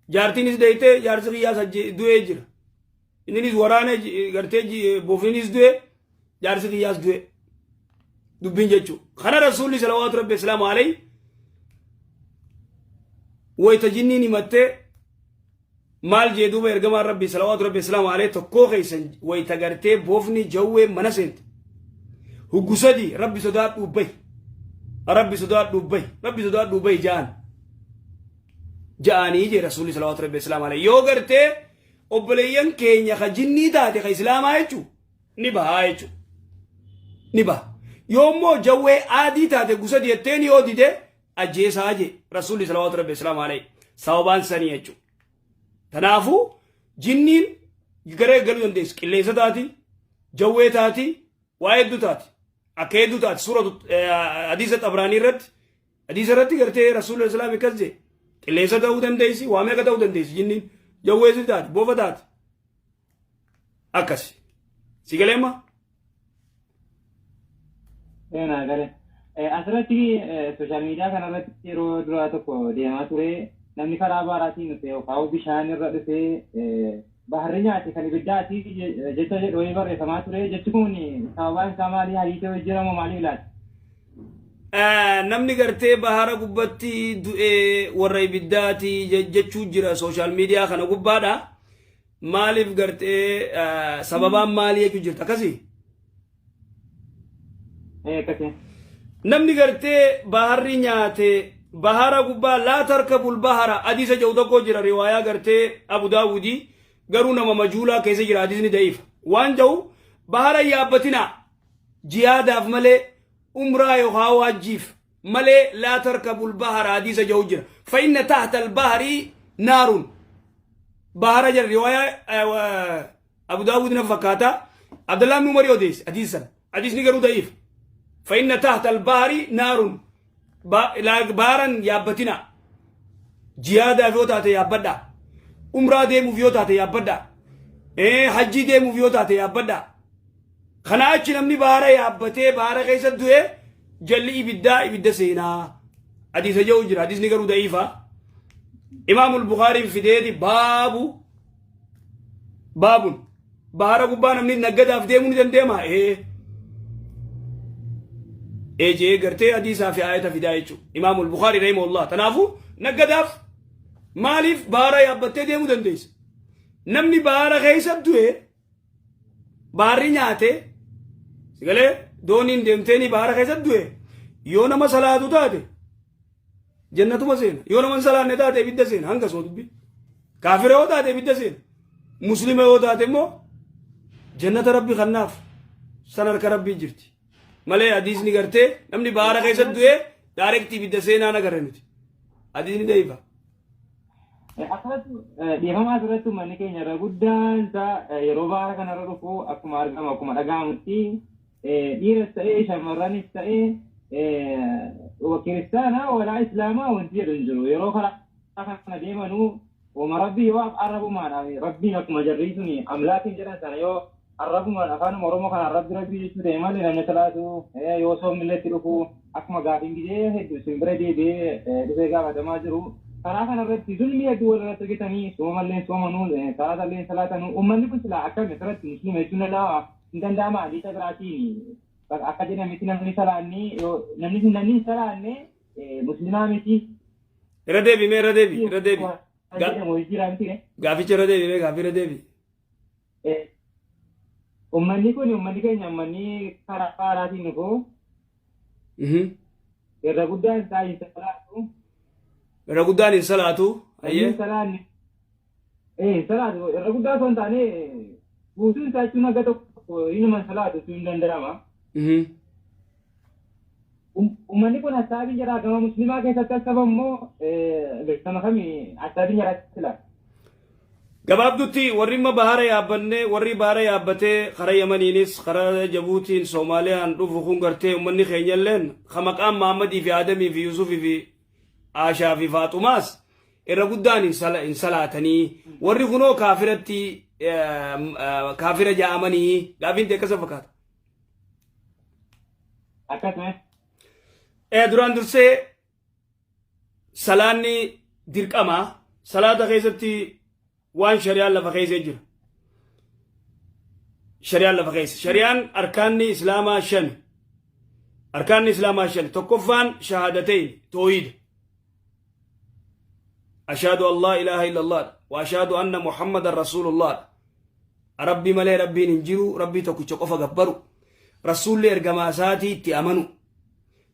جارتين إزدايته جارس قياس دوه جرا إنني زورانه قرتي بوفينيس دوه جارس قياس دوه دبين جتشو خنا رسول صلوات ربي السلام عليه ويتجنين همته مال جدو بيرجما ربي صلوات ربي السلام عليه تكو خيسن ويتغرتي بوفني جوه منسنت هو غسدي ربي صدات دوبي ربي صدات دوبي ربي صدات دوبي جاني جي رسول صلوات ربي السلام عليه يو غرتي اوبليان كينيا خجني داتي خ اسلام ايچو نبا ايچو نبا يومو جوه عادي تاتي غسدي تاني اودي دي اجيسا اجي رسول صلوات ربي السلام عليه صوبان سني ايچو تنافو جنين غري غلو دندس قليسه تاتي جوه تاتي وايد تاتي اكيد تاتي سوره حديث طبراني رت حديث رت غرتي رسول الله صلى الله عليه وسلم قليسه تاو دندسي وامه كتاو دندسي جنين جوه تاتي بوفا تاتي اكاسي سيغلما انا غري asirratti sooshaal miidiyaa kanarratti yeroo duraa tokko deemaa ture namni karaa baaraatiin dhufe yookaan bishaan irra dhufe baharri nyaate kan ibiddaati jecha jedhu wayii barreeffamaa ture jechi kun sababaan isaa maalii haliitee hojjetamu maalii ilaati? Namni gartee bahara gubbatti du'ee warra ibiddaati jechuu jira sooshaal miidiyaa kana gubbaadha. Maaliif gartee sababaan maalii jechuu jirta akkasii? Akkasii. Namni gartee baharri nyaate bahara gubbaa laa tarkabul bahara hadiisa jedhu tokko jira riwaayaa gartee Abu Daawudi garuu nama majuulaa keessa jira hadiisni da'iif waan jedhu bahara yaabbatina jihaadaaf malee umraa yookaan waajjiif malee laa tarkabul bahara hadiisa jahu jira fa'inna tahta albahari naarun bahara jira riwaayaa abu daawud na fakkaata abdallaan numari odees hadiisan hadiisni garuu da'iif fa'inna tahta albahari naarun baharan yaabbatina jihaadaaf yoo taate yaabbadha umraa deemuuf yoo taate yaabbadha hajjii deemuuf yoo taate yaabbadha kana achi namni bahara yaabbatee bahara keessa du'e jalli ibidda seenaa hadiisa jahu jira hadiisni garuu da'iifa imaamul bukaariin fideeti baabun bahara gubbaa namni naggadaaf deemuu ni dandeema jee gartee hadiisaa fi ayata fidaa jechuudha imaamul bukaari rahimahullah tanaafu naggadaaf maaliif bahara yaabbattee deemuu dandeessa namni bahara keessa du'e baharri nyaate sigalee dooniin deemteeni bahara keessa du'e yoo nama salaatu taate jannatuma seena yoo nama salaanne taate ibidda seena hanga soo dubbi kaafira yoo taate ibidda seena muslima yoo taate immoo jannata rabbi kannaaf san harka rabbii jirti malee hadiisni gartee namni bahara keessa du'e daarekti ibidda seenaa nagarre nuti hadiisni da'iifa akkasuma dhiifamaa asirratti uummanni keenya irra guddaan isaa yeroo bahara kanarra dhufu akkuma argamu akkuma dhaga'amutti dhiiras ta'ee shamarranis ta'ee kiristaana walaa islaamaa wanti jedhu hin jiru yeroo karaa kana deemanuu uma rabbii yoo arrabumaan rabbiin akkuma jarrii suni amlaatiin jedhan sana yoo arrabumaan afaanuma oromoo kanaan rabbii jechuu ta'e malee namni salaatu yoo soomni illeetti dhufu akkuma gaafiin gidee hedduu simbira deebi'ee dhufee gaafatamaa jiru karaa kanarratti zulmii hedduu walirratti hojjetanii soomallee soomanuu salaatallee salaatanuu uummanni kun silaa akkami asirratti musliima jechuun hin danda'ama hadiisa biraatiin akka jedhametti namni salaanne muslimaa miti. Irra deebi gaaficha irra deebi. Uummanni kun uummanni keenya uummanni karaa faaraatiin dhufu irra guddaan isaa hin salaatu. Irra guddaan hin salaatu. Salaanne salaatu irra guddaa osoo hin taane guutuun isaa jechuun akka tokko inuma salaatu sun hin danda'ama. Uummanni kun assaabii jira gama musliimaa keessatti assaba immoo beekama kamii assaabii jiraatti sila. Gabaabdutti warri bahara yaabbanne warri bahara yaabbatee karaa Yamaniinis karaa Jabuutiin Soomaaliyaan dhufu kun gartee uummanni keenya illeen maqaan Mahammadii fi Aadamii fi Yusufii fi Aashaa fi Faaxumaas irra guddaan hin salaatanii warri kunoo kaafiratti kaafira ja'amanii gaafiin ta'e akkasa fakkaata. Akkasuma. Duraan dursee salaanni dirqama salaata keessatti waan shari'aan lafa keessa jira. Shari'aan arkaanni islaamaa shan. Tokkoffaan shahaadateyn toohida. أشهد أن لا إله إلا الله وأشهد أن محمد رسول الله ربي ملي ربي ننجرو ربي تكو قفا قبرو رسول لي إرقماساتي تأمنو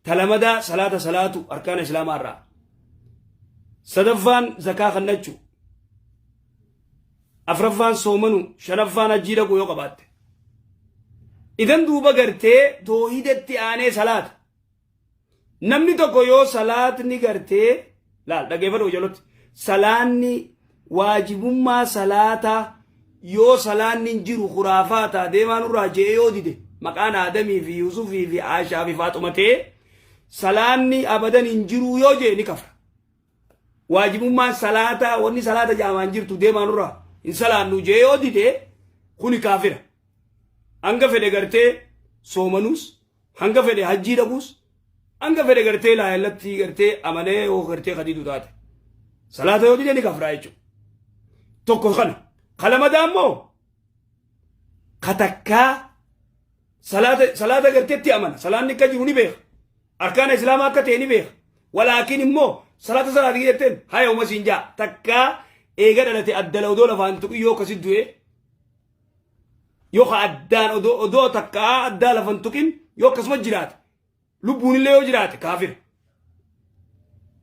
تلمدا صلاة أركان إسلام الرا صدفان زكاة خنجو أفرفان صومنو شنفان أجيركو يوقبات إذن دوبا قرتي توحيدتي آني صلاة نمني تكو يو صلاة نقرتي لا دقيفة وجلوت salaanni waajibummaa salaata yoo salaanni hin jiru khuraafaata deemaan irraa je'ee yoo dide maqaan Aadamii fi Yusufii fi Aashaa fi Faaxumatee salaanni abadan hin jiru yoo jee ni kafra. Waajibummaan salaata wanni salaata jaamaan jirtu deemaan irraa hin salaannu jee yoo dide kuni kaafira. Hanga fedhe gartee soomanuus hanga fedhe hajjii dhaquus hanga fedhe gartee laayallatti gartee amanee yoo gartee khadiidu taate. Salaata yoo dide ni kafraa jechuudha. Tokko kana. Kalamadaa immoo katakkaa salaata garteetti amana. Salaanni akka jiru ni beeka. Arkaana islaamaa akka ta'e ni beeka. Walaakin immoo salaata jetteen haya uma siin jaa. Takkaa eega dhalate addala odoo lafaan tuqi yoo akkasi du'e yoo ka addaan odoo takkaa addaa lafan tuqin yoo akkasuma jiraate lubbuun illee yoo jiraate kaafira.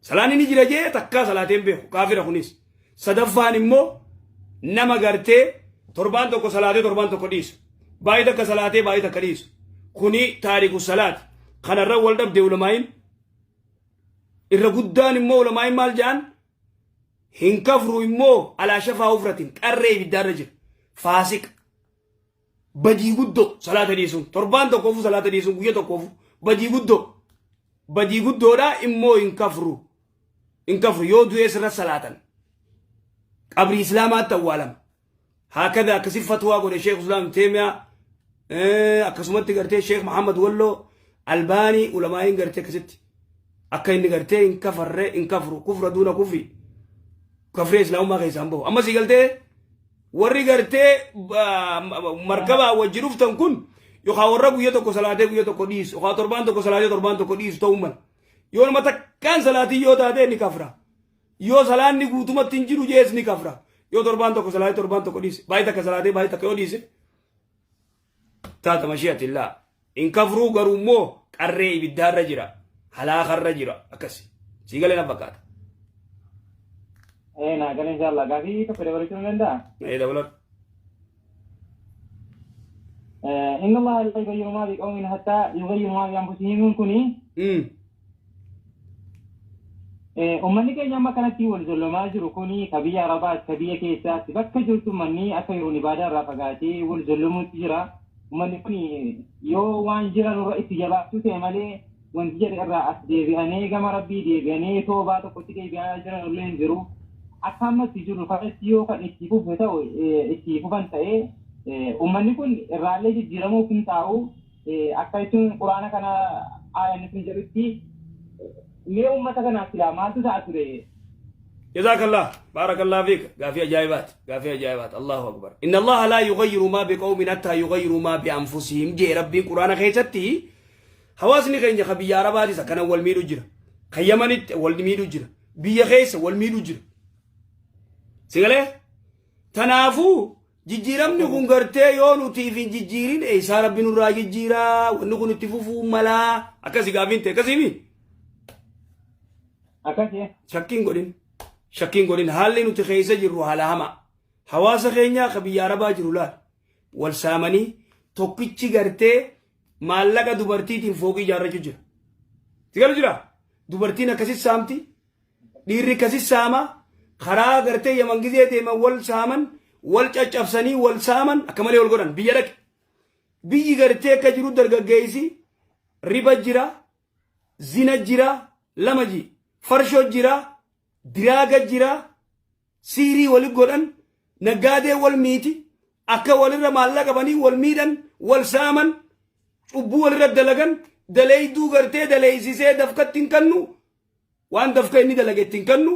Salaanni ni jira jee takkaa salaateen beeku kaafira kunis. Sadaffaan immoo nama gartee torbaan tokko salaatee torbaan tokko dhiisu. Baay'ee takka salaatee baay'ee takka dhiisu. Kuni taariku salaati. خنا الرول دب دولماين الرجودان إمو لماين مال جان هنكفروا إمو على شفا وفرة قرّي بالدرجة فاسق بدي قدو صلاة ديسون تربان تقوفو صلاة ديسون قوية تقوفو بدي قدو لا إمو هنكفروا يودو يسر صلاة قبر إسلامات توالم هكذا كسي فتوى قول الشيخ اسلام تيمية أكسمت قرتي الشيخ محمد ولو الباني علماء قرتي كسيت أكا إن قرتي إن كفروا كفر دون كفر إسلام ما غيسان بو أما سي قلتي ورّي قرتي مركبة وجروف تنكون يخاورب يتوكو صلاة يتوكو ديس يخا تربان توكو صلاة تربان توكو ديس تومن يوم ما كان صلاة يو تاتي نكفرا يو صلاة نقوتو ما تنجرو جيس نكفرا يو تربان توكو صلاة تربان توكو ديس بايتك صلاة بايتك يو ديس تاتا مشيئة الله إن كفروا قروا مو قرّي بالدار رجرا حلا خر رجرا أكسي سيقال نبكات إيه ناقل إن شاء الله قافي كفر ورشون لندا إيه دولار إن الله لا يغير ما بقوم حتى يغير ما بأنفسهم كوني أمني كي جمع كانت والظلما جركوني كبيا ربات كبيا كيسات بك جلت مني أكيرون عبادة رفقاتي والظلم تجرا أمني كوني يو وان جرا نرأي تجرا تسمالي وان جرا الرأس ديبياني كما ربي ديبياني توبات كتكي بيانا جرا نرلين جرو أكامل تجرو فأسيو كان اتفو فتاو اتفو فانتاي أمني كون الرأي جرامو كنتاو أكايتون قرآن كان آية نفن جرتي ليه أمتك ناسلا ما تساعدوا جزاك الله بارك الله فيك قافية جايبات الله أكبر إن الله لا يغير ما بقوم حتى يغيروا ما بأنفسهم جي ربي قرآن خيستي حواسني خينجا خبيا رباتي سكنا والميدو جرا خيمانيت والميدو جرا بيا خيس والميدو جرا سيغلي تنافو جيجيرامني كون غرتي يونو تيفين جيجيرين إيسا ربي نورا جيجيرا ونكو نتفوفو ملا أكاسي قافين تكاسي أكاسي shakkiin godhin haalli nuti keessa jirru haala hamaa hawaasa keenya biyya arabaa jiru laal wal saamanii tokkichi gartee maallaqa dubartiitiin fooqii ijaarrachuu jira sigalu jira dubartiin akkasit saamti dhiirri akkasit saama karaa gartee yaman gizee deeman wal saaman wal caccabsanii wal saaman akka malee wal godhan biyya dhaqe biyyi gartee akka jiru dargaggeessi riba jira zina jira lama ji farshoo jira diraaga jira siirii wali godhan naggaadee wal miiti akka walirra maallaqa banii wal miidhan wal saaman cubbuu walirra dalagan daleeyduu gartee daleeysisee dafkatti hin kannu waan dafka inni dalagetti hin kannu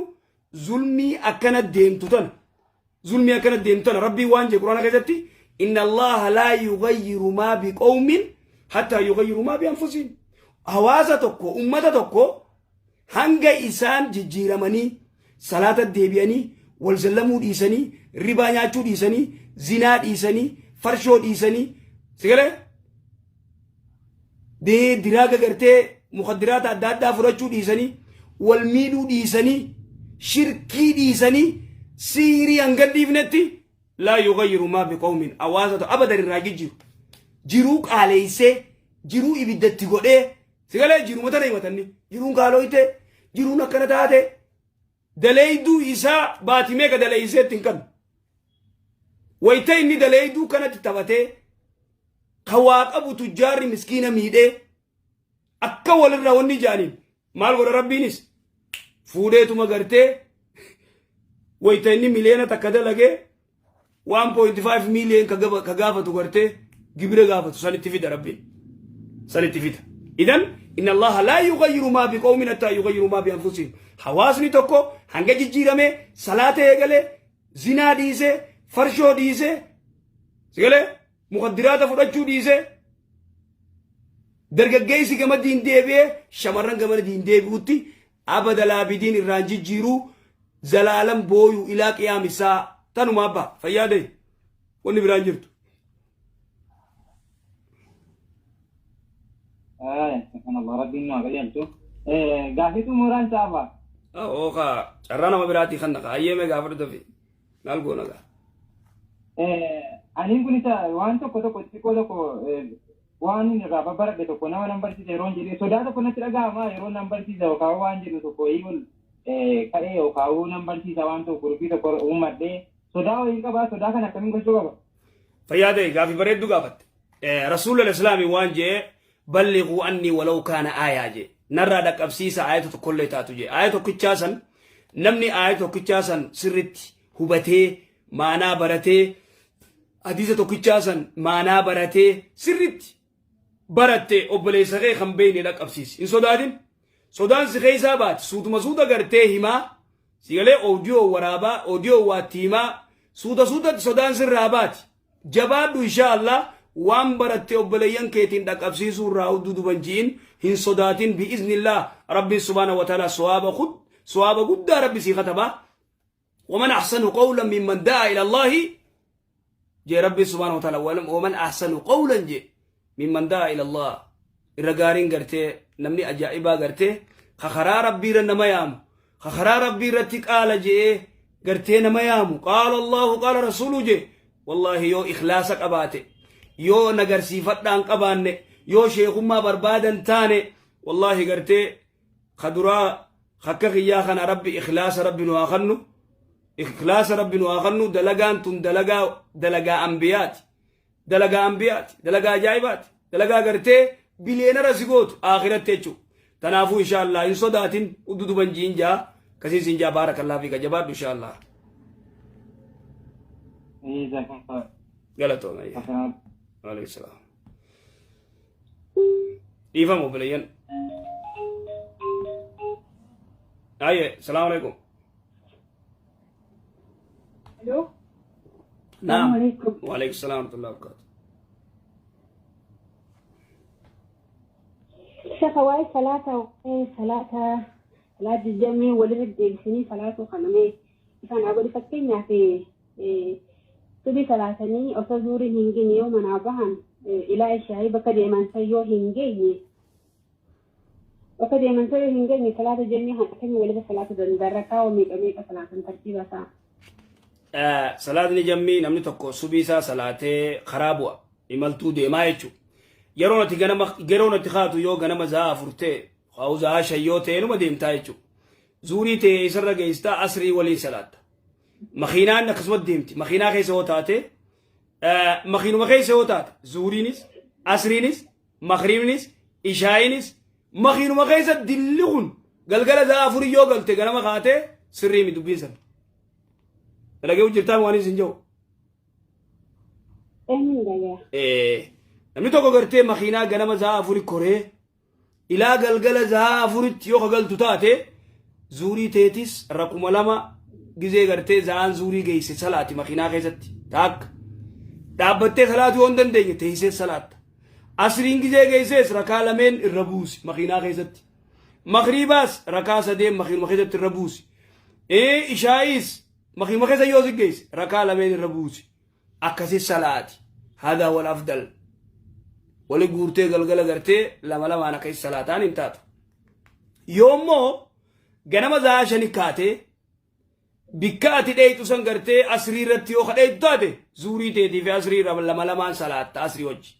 zulmii akkana deemtu tana rabbii waan jee quraana keessatti inna allaha laa yugayyiru maa biqawmin hattaa yugayyiru maa bianfusihim hawaasa tokko ummata tokko hanga isaan jijjiiramanii salaata deebi'anii wal zallamuu dhiisanii ribaa nyaachuu dhiisanii zinaa dhiisanii farshoo dhiisanii sigale diraaga gartee mukhadiraata adda addaa fudhachuu dhiisanii wal miidhuu dhiisanii shirkii dhiisanii siirii hanga dhiifnetti laa yugayyiru maa biqawmin hawaasa abadan irraa jiruu qaaleeysee jiruu ibiddatti godhee sigale jiru mata dai matanni jirun galoite jirun akkana taate daleeyduu isaa baatimee ka daleeyseetti hin kan wayta inni daleeyduu kanatti taphatee kawaa qabu tujjaarri miskiina miidhee akka walirraa wanni jaaniin maal godha rabbiinis fuudheetuma gartee wayta inni miliyoona takka dalagee 1.5 million ka gaafatu gartee gibira gaafatu sanitti fida rabbiin sanitti fida إذن إن الله لا يغير ما بقوم حتى يغيروا ما بأنفسهم حواسني تكو هنگا جيجيرامي صلاة يغلي زنا ديسي فرشو ديسي سيغلي مخدرات فرشو ديسي درگگيسي كما دين ديبي شمرن كما دين ديبوتي أبدا لابدين الرانجي جيرو زلالم بويو إلى قيام الساعة تنو مابا فيادي وني برانجرتو سبحان الله ربي ما قليلتو قافيتو موران شابا اوكا شرانا ما براتي خنقا ايامي قافرتو في نالقونا قا أنين كنت وانتو كتو كتو waan inni irraa babbaradhe tokko nama nan barsiisa yeroo hin jedhee sodaa tokko natti dhaga'ama yeroo nan barsiisa yookaan waan jedhu tokko iyyuu ka'ee yookaan nan barsiisa waan tokko dubbii tokko uummadhee sodaa waliin qabaa sodaa kan akkamiin gochuu qaba. Fayyaadee gaafii bareedduu gaafatte. Rasuulli Islaamii waan jee balliquu anni walau kaana aayaa jee narraa dhaqqabsiisa aayata tokkollee taatu jee aayata tokkichaa san namni aayata tokkichaa san sirritti hubatee maanaa baratee hadiisa tokkichaa san maanaa baratee sirritti baratte obboleessa kee kan beeyne dhaqqabsiisi hin sodaatin sodaan si keessaa baati suutuma suuta gartee himaa sigalee oodiyoo waraabaa oodiyoo waatti himaa suutatti sodaan sirraa baati jabaadhu inshaallah waan baratte obboleeyyan keetiin dhaqqabsiisuu irraa hudduu dubanjiin hin sodaatin bi'iznillah rabbiin subhaanahu wa ta'ala sawaaba guddaa rabbi sii katabaa ومن أحسن قولا ممن دعا إلى الله جي ربي سبحانه وتعالى ومن أحسن قولا جي ممن دعا إلى الله الرقارين قرتي نمني أجائبا قرتي خخرا ربي رنما يامو خخرا ربي رتك آل جي قرتي نما يامو قال الله قال رسوله جي والله يو إخلاصك أباتي يو نقر سيفتان قباني يو شيخما بربادا تاني والله قرتي خدرا خكك إياخنا ربي إخلاص ربي نواخنو إخلاص ربي نواخنو دلقان تن دلقا أنبيات دلقا جايبات دلقا قرتي بلينا رسيقوت آخرت تيچو تنافو إن شاء الله إن صداتين ودودو بنجين جا كسيس إن جا بارك الله فيك جباد إن شاء الله غلطو مايا عليك السلام إيفا مبليين آيه السلام عليكم الو نعم عليكم. وعليكم السلام ورحمة الله وبركاته شيخ واي صلاة الجمع ولد سنين صلاة خنمي كان أقول فكينا في تبي صلاتني أو تزوري هنجيني يوم أنا بهن إلى الشاي بكري من سيو هنجيني بكري من سيو هنجيني صلاة الجمع هنكمل ولد صلاة دركة وميك صلاة ترتيبها سا صلاة نجمي نمني تكو سبيسا صلاة خرابوا إمالتو دي ما يجو يرون تخاتو يو غنما زا فرته أو زا شيوته نما ديمتا يجو زوري تي سر جيستا أسري ولي صلاة مخينان نقسمت ديمتي مخينا خيس هوتاته مخينو مخيس هوتات زورينيس أسرينيس مخرينيس إشاينيس مخينو مخيس دلون قلقل زا فري يو قلت غنما خاته سري مدوبين سن لقيو جرتان واني سنجو namni tokko gartee makiinaa ganama za'a afuri koree ilaa galgala za'a afuritti yoo kagaltu taate zuurii teetis rakkuma lama gizee gartee za'aan zuurii geesse salaati makiinaa keessatti taakka dhaabbattee salaatii yoo hin dandeenye teessee salaatta asriin gizee geessees rakaa lameen irra buusi makiinaa keessatti makriibaas rakaa sadeen makiinuma keessatti irra buusi ishaayis makiinuma keessa yoo geesse rakaa lameen irra buusi akkasi salaati hada wal afdal wali guurtee galgala gartee lama ana keessa salaataan hin taatu yoommoo ganama za'a shani kaatee bikka ati dheeytu san gartee asrii irratti yoo kadheeytu taate zuurii teetii fi asrii lamaan salaatta asrii wajji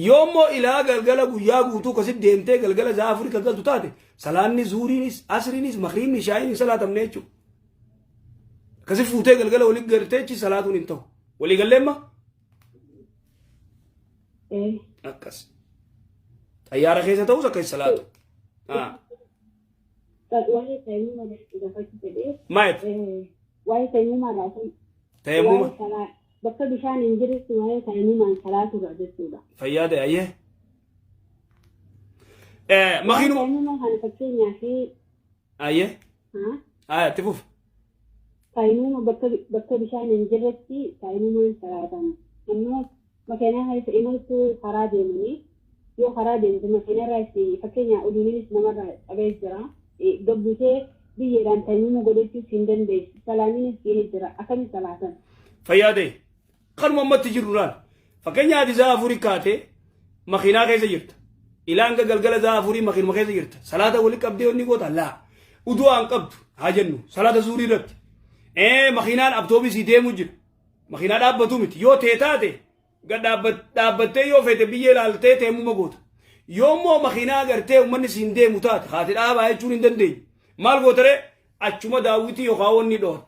yoommoo ilaa galgala guyyaa guutuu kasit deemtee galgala za'a afurii kagaltu taate salaanni zuuriinis asriinis makriibni ishaayin hin salaatamne jechuudha kasit fuutee galgala wali garteechi salaatuun hin ta'u walii galleemma akkas xayyaara keessa ta'us akka salaatu maayet tayammuma bakka bishaan hin jirretti waa'ee tayammumaan salaatuudha jechuudha. Fayyaade ayyee makiinuma tayammumaa kana fakkeenyaaf ayyee itti fuuf tayammuma bakka bishaan hin jirretti tayammumaan salaatamu ammoo makiinaa keessa imaltu karaa deemanii yoo karaa deemtu makiinarraa fakkeenya uduunis namarraa qabee jira gabbutee biyyeedhaan tayammuma godhachuus hin dandeessu salaamiinis gahee jira akkamitti salaatan. Fayyaade kanuma ammatti jirru laal fakkeenya ati za'a afurii kaatee makiinaa keessa jirta ilaan galgala za'a afurii makiinuma keessa jirta salaata wali qabdee onni goota laa uduu aan qabdu haa jennu salaata zuurii irratti makiinaan abtoobisii deemu jira makiinaa dhaabbatu miti yoo tee taate قد دابتي يو فيت بيه لالتي تيمو مغوت يومو مخينا غرتي ومن سيندي متات خاطر ابا يچون اندندي مال غوتره اچuma daawiti yo khawonni dot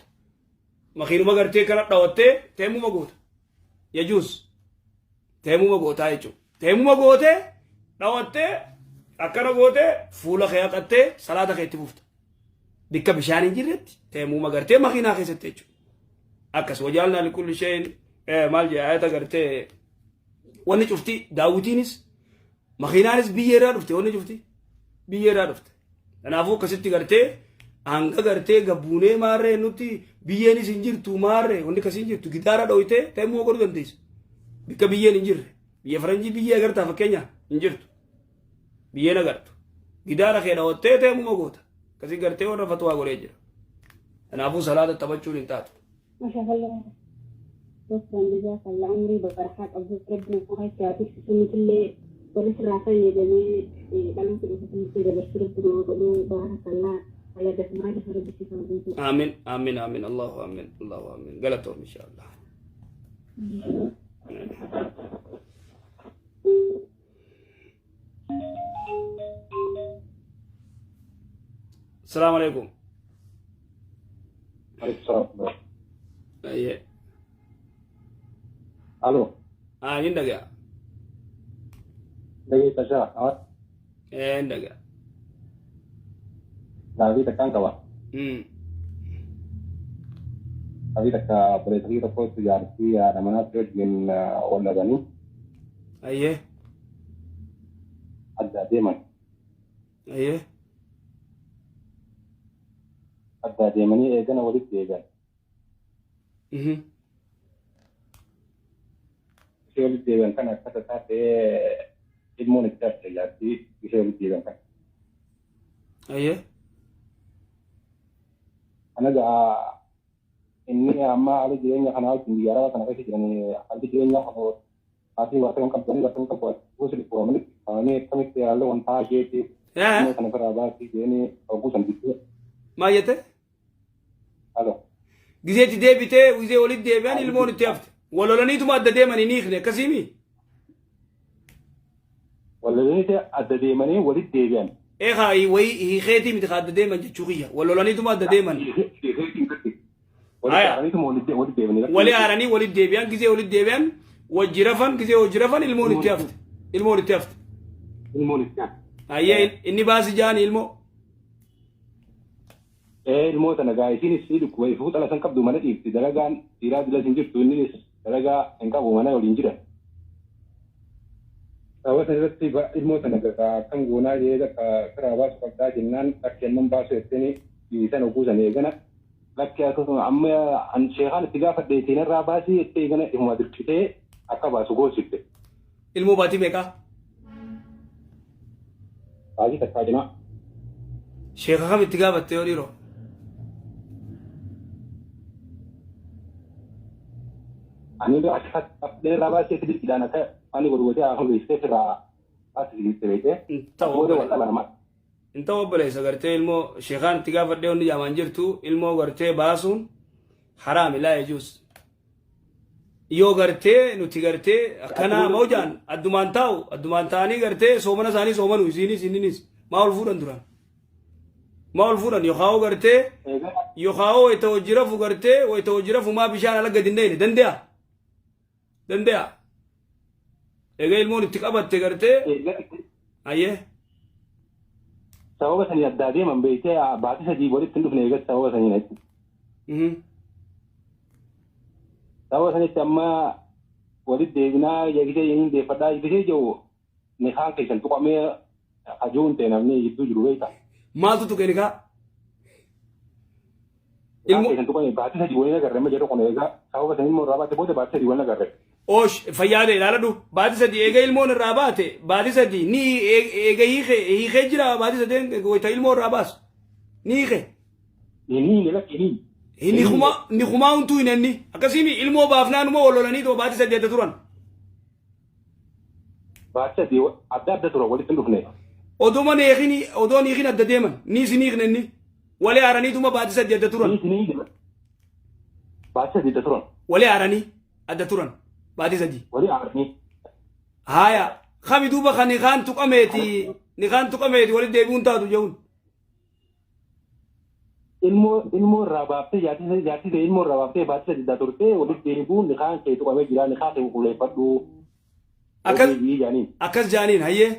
makhinu magarte kala dawatte temu magota yajus temu magota yechu temu magote dawatte akana gote fula khayaqatte salata khayti bufta bikka bishani jirretti temu magarte makhina khaysatte yechu akas wajalna likulli shay'in mal jaayata garte wonni chufti daawitinis makhinanis biyera dufte wonni chufti biyera dufte anafu kasitti garte anga garte gabune marre nuti biyeni sinjirtu marre wonni kasinjirtu gidara doite temu goru dandis bikka biyeni injirre biye faranji biye garta fakenya injirtu biye nagartu gidara kheda wotte temu magota kasi garte wona fatwa gore jira anafu salata tabachul intatu ما شاء الله شكرا جزاك الله عمري بفرحات أبوك ربنا وخيك يا بيش سنة اللي ولس راسي جميع بلان في الوقت اللي بشرت وقلوا بارك الله على جسمائي فرد الشيطان آمين آمين آمين الله آمين الله آمين قلتهم إن شاء الله السلام عليكم السلام. أيه الو عندك يا دقيقة شاء عندك يا دقيقة كان كوا دقيقة بريتري رفض تجارتي أنا مناسب من ولا بني أيه أدى ديما أيه أدى ديماني إيجانا ولد إيجان ولد إيجان كان أكثر ساعة المون التاس تجارتي ولد إيجان كان أيه أنا جا إني أما على جيراني أنا أقول إني أرى أنا كذي يعني على جيراني أنا أتي وقتهم كم وقت وصل فورمني أنا كم كتير وان تاجي أنا كنا فرابا يعني أقول سنتي ما يته ألو جزيتي ديبته وزي ولد ديبان المون تيافت ولا لنيتو ما أدى ديمان ينيخني كسيمي ولا لنيتو أدى ديماني ولد ديبان إيه هاي وي هي خيتي متخاد ديمان جتشوقية ولا لنيتو ما أدى ديمان ولي أراني ولد ديبان جزي ولد ديبان وجرفان جزي وجرفان المون تيافت المون تيافت أيه إني باس جاني المو الموت أنا جاي فيني السيد كويس فوت على سنكب دومنا إيه درجة إيراد لازم جبت تونيس درجة إنك ومنا ولينجرا أول سنة تبى الموت أنا كم جونا جيدا كراواس قطع جنان أكين من باس الثاني يسان وكوزا نيجنا لكن أكون أما عن شيخان تجاه فديتين الراباسي تيجنا هم دركتة أكبر سوغو سكتة المو باتي ميكا هذه تكاجنا شيخ خام اتجاه التيوري رو أنا بأشهد أفضل راباسي كده كده أنا أنا بقول أخو بيستفر أسير تريته انت وبليس غرتي المو شيخان اتجاه فديون دي جامان جرتو المو غرتي باسون حرام لا يجوز يو غرتي نوتي غرتي كنا موجان ادمان تاني غرتي سومنا ساني سومنو سينيس ما الفورن دران ما الفورن يخاو غرتي يخاو يتوجرفو غرتي ويتوجرفو ما بيشان على قدندين دنديا ايه المون اتقبت غرتي ايه سووا ثاني الدادي من بيته بعد سجي ولد تندف نيجا سووا ثاني نت سووا ثاني تما ولد دينا يجي يين دي فدا يجي جو نخان كيسن تقومي أجون تنامني يدو جرويتا ما تو كينيكا كيسن تقومي بعد سجي وين أقرر ما جرو كونيجا سووا ثاني مرة تبغى بعد سجي وين أقرر اوش فياده لا دو بعد سدي ايغا المون الرابات بعد سدي ني ايغا هي خجرا بعد سدي ويتا المون راباس ني خي ني لا ني ني خما انتو ينني اكاسيمي المو بافنان مو ولا ني تو بعد سدي تتران بعد سدي اداب تترو ولي تندفني ودوما نيخني ودون يخين ادديمن ني سنيخنني ولا اراني تو بعد سدي تتران ني بعد سدي تتران ولا اراني ادتران بعد سدي ولي أعرفني هايا خامي دوبا خاني خان تقميتي نخان تقميتي ولد ديبون تادو جون ilmoo irraa baaftee jaartise ilmoo irraa baaftee baatisa diddaa turte walitti deebi'uun nikaan kee tuqamee jira nikaan kee qulqulleeffadhu akkas jaaniin hayyee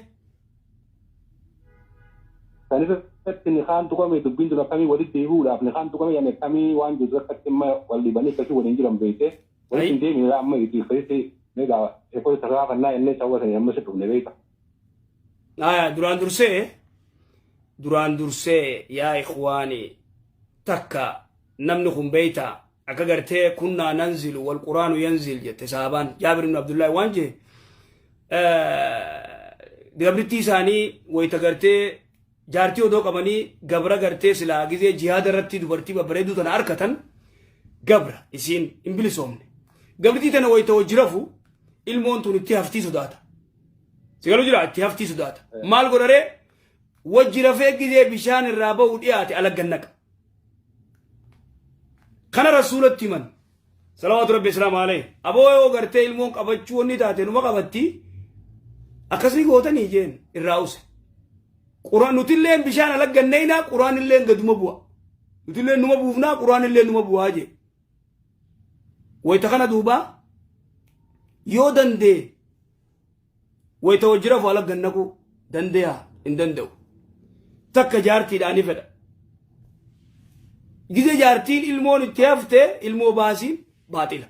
kan irratti nikaan tuqamee dubbiin tun akkamii walitti deebi'uudhaaf nikaan tuqamee yaani akkamii waan jiru akkatti imma wal dhibanii akkasii waliin jiran beekte walitti hin deemine amma itti fayyite meegaa eekota tasaa kannaa innee sawwatan amma si dhufne beeka. duraan dursee yaa ikhwaanii takka namni kun beeyta akka gartee kunnaa nanzilu wal quraanu yanzil jette sahabaan jaabir ibn abdullaahi waan jee gabrittii isaanii wayita gartee jaartii odoo qabanii gabra gartee silaa gizee jihaada irratti dubartii babbareedduu tana arkatan gabra isiin hin bilisoomne gabrittii tana wayita wajjirafu ilmoon tun itti haftii sodaata sigalu jira itti haftii sodaata maal godharee wajjirafee gizee bishaan irraa ba'uu dhiyaate alaggannaqa kana rasuulatti himan salawaatu rabbi islaamu alayhi aboo yoo gartee ilmoon qabachuu wanni taate numa qabatti akkasii gootanii jeen irraa use quraan nutilleen bishaan alagganneynaa quraan illeen gaduma bu'a nutilleen numa buufnaa quraan illeen numa bu'aa jee wayta kana duuba yoo dandee wayta wajjirafu alaggannaquu dandeeyaa hin danda'u takka jaartiidhaani fedha gize jaartiin ilmoon itti haftee ilmoo baasiin baaxila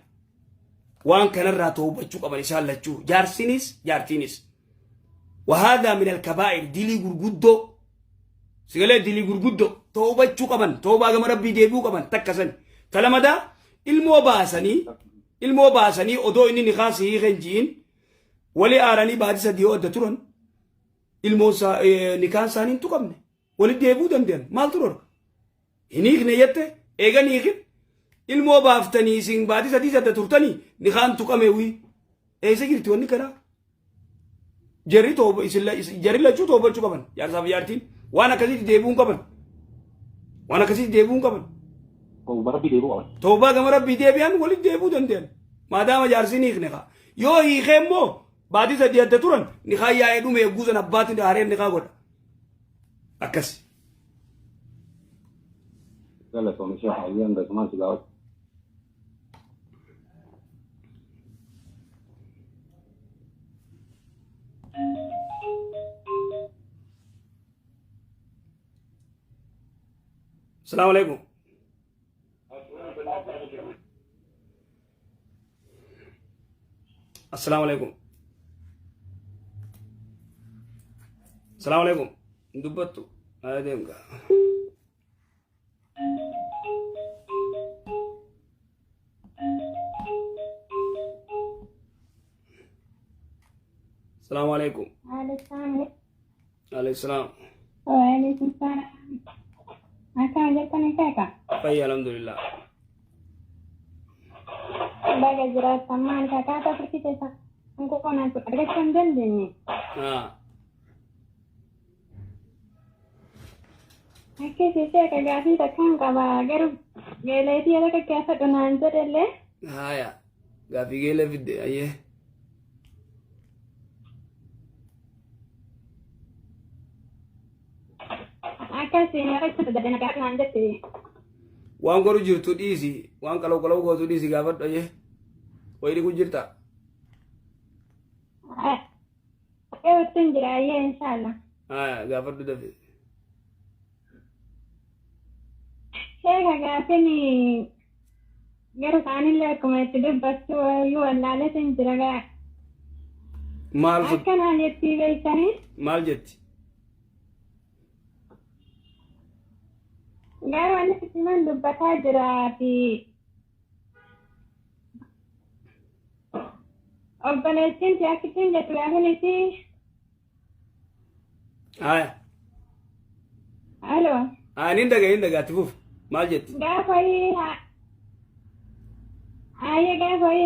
waan kanarraa toobachuu qaban isaan lachuu jaarsinis jaartiinis وهذا من الكبائر ديلي غرغدو سيغلي ديلي غرغدو توبachuu qaban toobaa gama rabbii deebi'uu qaban takkasan talamada ilmoo baasanii odoo inni niqaasi hiiqenjiin wali aaranii baadisa diyoo adda turan ilmoo niqaan isaanii hin tuqamne wali deebi'uu danda'an maal turor hiniiqne jette eegan hiiqin ilmoo baaftanii isin baadisa diisa adda turtanii niqaan tuqame wii eessa jirti wanni kanaa jarri lachuu toobachuu qaban jaarsaaf jaartiin waan akkasitti deebi'uun qaban waan akkasitti deebi'uun qaban toobaa gama rabbii deebi'an walitti deebi'uu danda'an maadaama jaarsiin hiikne kaa yoo hiikee immoo baatii sadii adda turan niqaa yaa'ee dhume eegguusan abbaatiin haareen niqaa godha akkas. السلام عليكم السلام عليكم السلام عليكم دبتو هذا السلام عليكم عليكم السلام وعليكم السلام Akan jatane kaka. Baik, alhamdulillah. Baga jelas samaan kaka ta perkite sa. Angko konan tu ada candel ni. Oke, sisi kagak sih takkan kaba garu gele dia ada kaya donan jadelle. Ya. Gapi gele video aye. waan goru jirtu dhiisi waan kalau gootu dhiisi gaafadhu ayyee wayii kun jirta eewwattiin jira ayyee inshallah gaafadhu dafe eega gaafini garu isaanillee akkuma itti dubbachuu yoo wallaaleetiin jira gaa maal akkanaa jettii beektanii maal jetti Garo ani siman dubbata jira fi obboleettiin ti akkitiin jettu gaafinitti Alo nin daga ati fuf maal jetti gaafa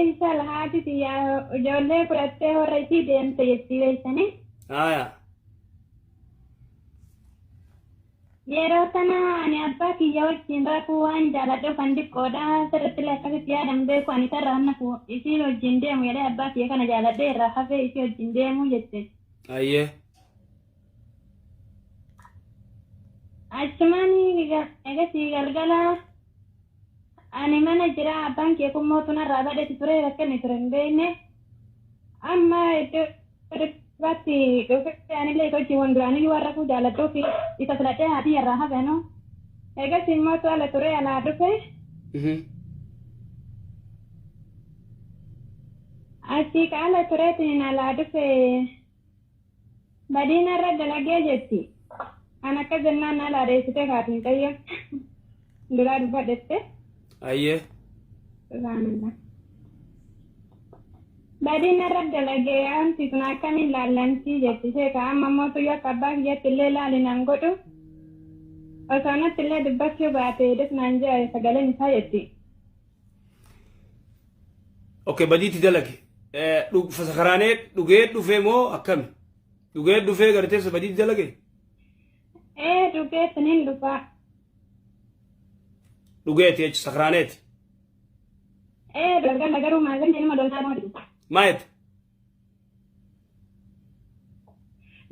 inshallah haatiti yaa ijoollee fudhattee warra isii deemte jettii beektanii Yeroo sana ani abbaa kiyya wajjin rakkoo waan jaaladhu kan xiqqoodha sirriitti akkasitti yaadan beeku ani tarraa nafu isii wajjin deemu jedhee abbaa kiyya kana jaaladhee irraa hafee isii wajjin deemu jette. Ayyee. Achumaan egasii galgala ani mana jira abbaan kee kun mootummaa badheeti ture rakkanni ture hin beekne amma iddoo baatti dhufee anillee hojii wanduraanii warra kun jaaladhuu fi isa filadhee haati irraa hafenu egasii immoo tola ture alaa dhufe asii qaala tureetiin alaa dhufe badiina irra dalagee jetti. Ana akka jennaan alaa dheessitee kaatiin qayyam duraa dubbadhette. Ayyee. Badiina irra dalagee amti kun akkamiin laallantii jettisee ka amma mootu yoo akka abbaa kiyyatti illee laalinaan godhu osoo natti illee dubbachuu baate desnaan jira sagaleen isaa jetti. Okay, badiitti dalage. Sakaraanee dhugee dhufee moo akkami? Dhugee dhufee gartee badiitti dalage? Dhugee siniin dhufaa. Dhugeeti jechuun sakaraaneeti. Dalgala garuu maatiin ilma doltaa mooti. Maayet?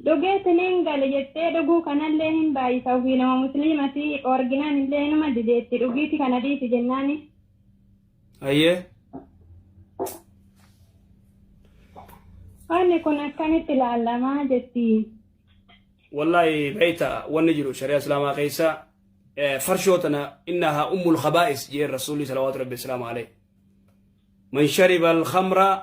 Dhugee siniin gale jettee dhuguu kanallee hin baay'isa ofii nama musliimati orginaan illee numa dideetti dhugiiti kana dhiisi jennaani. Ayyee. Wanni kun akkamitti ilaalamaa jetti. والله بيتا ونجلو شريعة الإسلام قيسا فرشوتنا إنها أم الخبائث جي الرسول صلوات ربي السلام عليه من شرب الخمر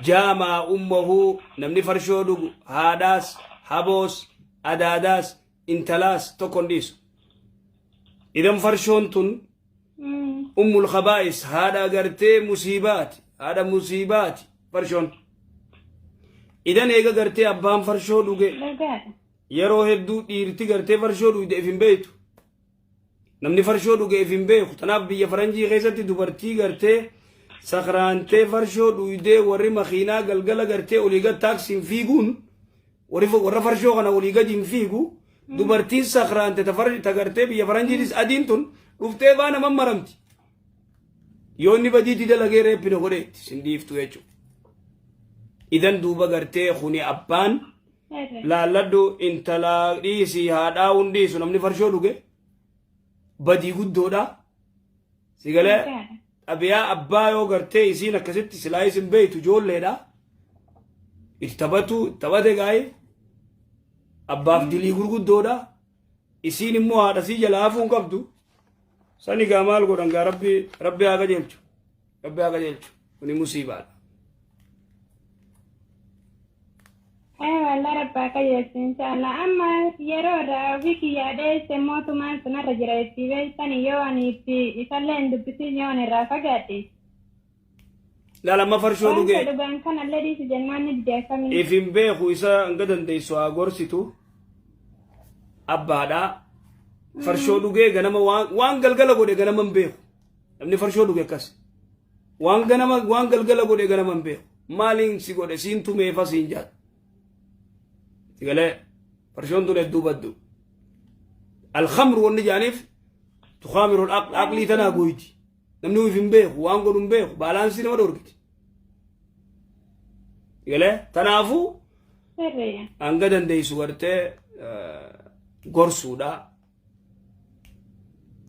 جامع أمه نمني فرشودو هاداس حبوس أداداس انتلاس تكونديس إذا فرشونتن أم الخبائث هذا قرتي مصيبات هذا مصيبات فرشون Idan eega gartee abbaan farshoo dhuge yeroo hedduu dhiirti gartee farshoo dhugde if hin beektu. Namni farshoo dhuge if hin beeku. Tanaaf biyya faranjii keessatti dubartii gartee sakraantee farshoo dhugdee warri makiinaa galgala gartee olii gad taaksiin fiiguun warra farshoo kana olii gad hin fiigu dubartiin sakraante ta gartee biyya faranjiitis adiin tun dhuftee baana mammaramti. Yoo inni badiitti dalagee reeppina godheetti sin dhiiftu jechuudha. Idan duuba gartee kuni abbaan laalladdu intala dhiisii haadhaa hundiisu namni farshoo dhuge badii guddoodha. Sigalee dhabiyaa abbaa yoo gartee isiin akkasitti silaa isin beeytu ijoolleedha. Itti taphate gaa'ee abbaaf dilii gurguddoodha. Isiin immoo haadha sii jalaa hafuun qabdu. Sani gaa maal godhan gaa rabbi haa qajeelchu. Rabbi haa qajeelchu. Kuni musiibaadha. Wallah rabbaa qajeelchu inshallah amma yeroodha wiki yaadee mootummaan sunarra jira itti beektani yoo ani itti isallee hin dubbisiin yoo ani irraa fagaadhe. Laalama farshoo dhugee. Wanta dhugaan kanallee dhiisi jennaan ni dideeffamini. Ifin beeku isa hanga dandeessu haa gorsitu abbaadha. Farshoo dhugee ganama waan galgala godhe ganama hin beeku. Namni farshoo dhuge akkas. Waan galgala godhe ganama hin beeku. Maaliin si godhe siin tumeefa siin jaatu. قال فرشون دون الدوبدو الخمر والنجانيف تخامر العقل عقلي تناقويتي نمنو في مبيخ وانقل مبيخ بالانسي نما دوركت قال تنافو انقدن دي سورتي قرصو دا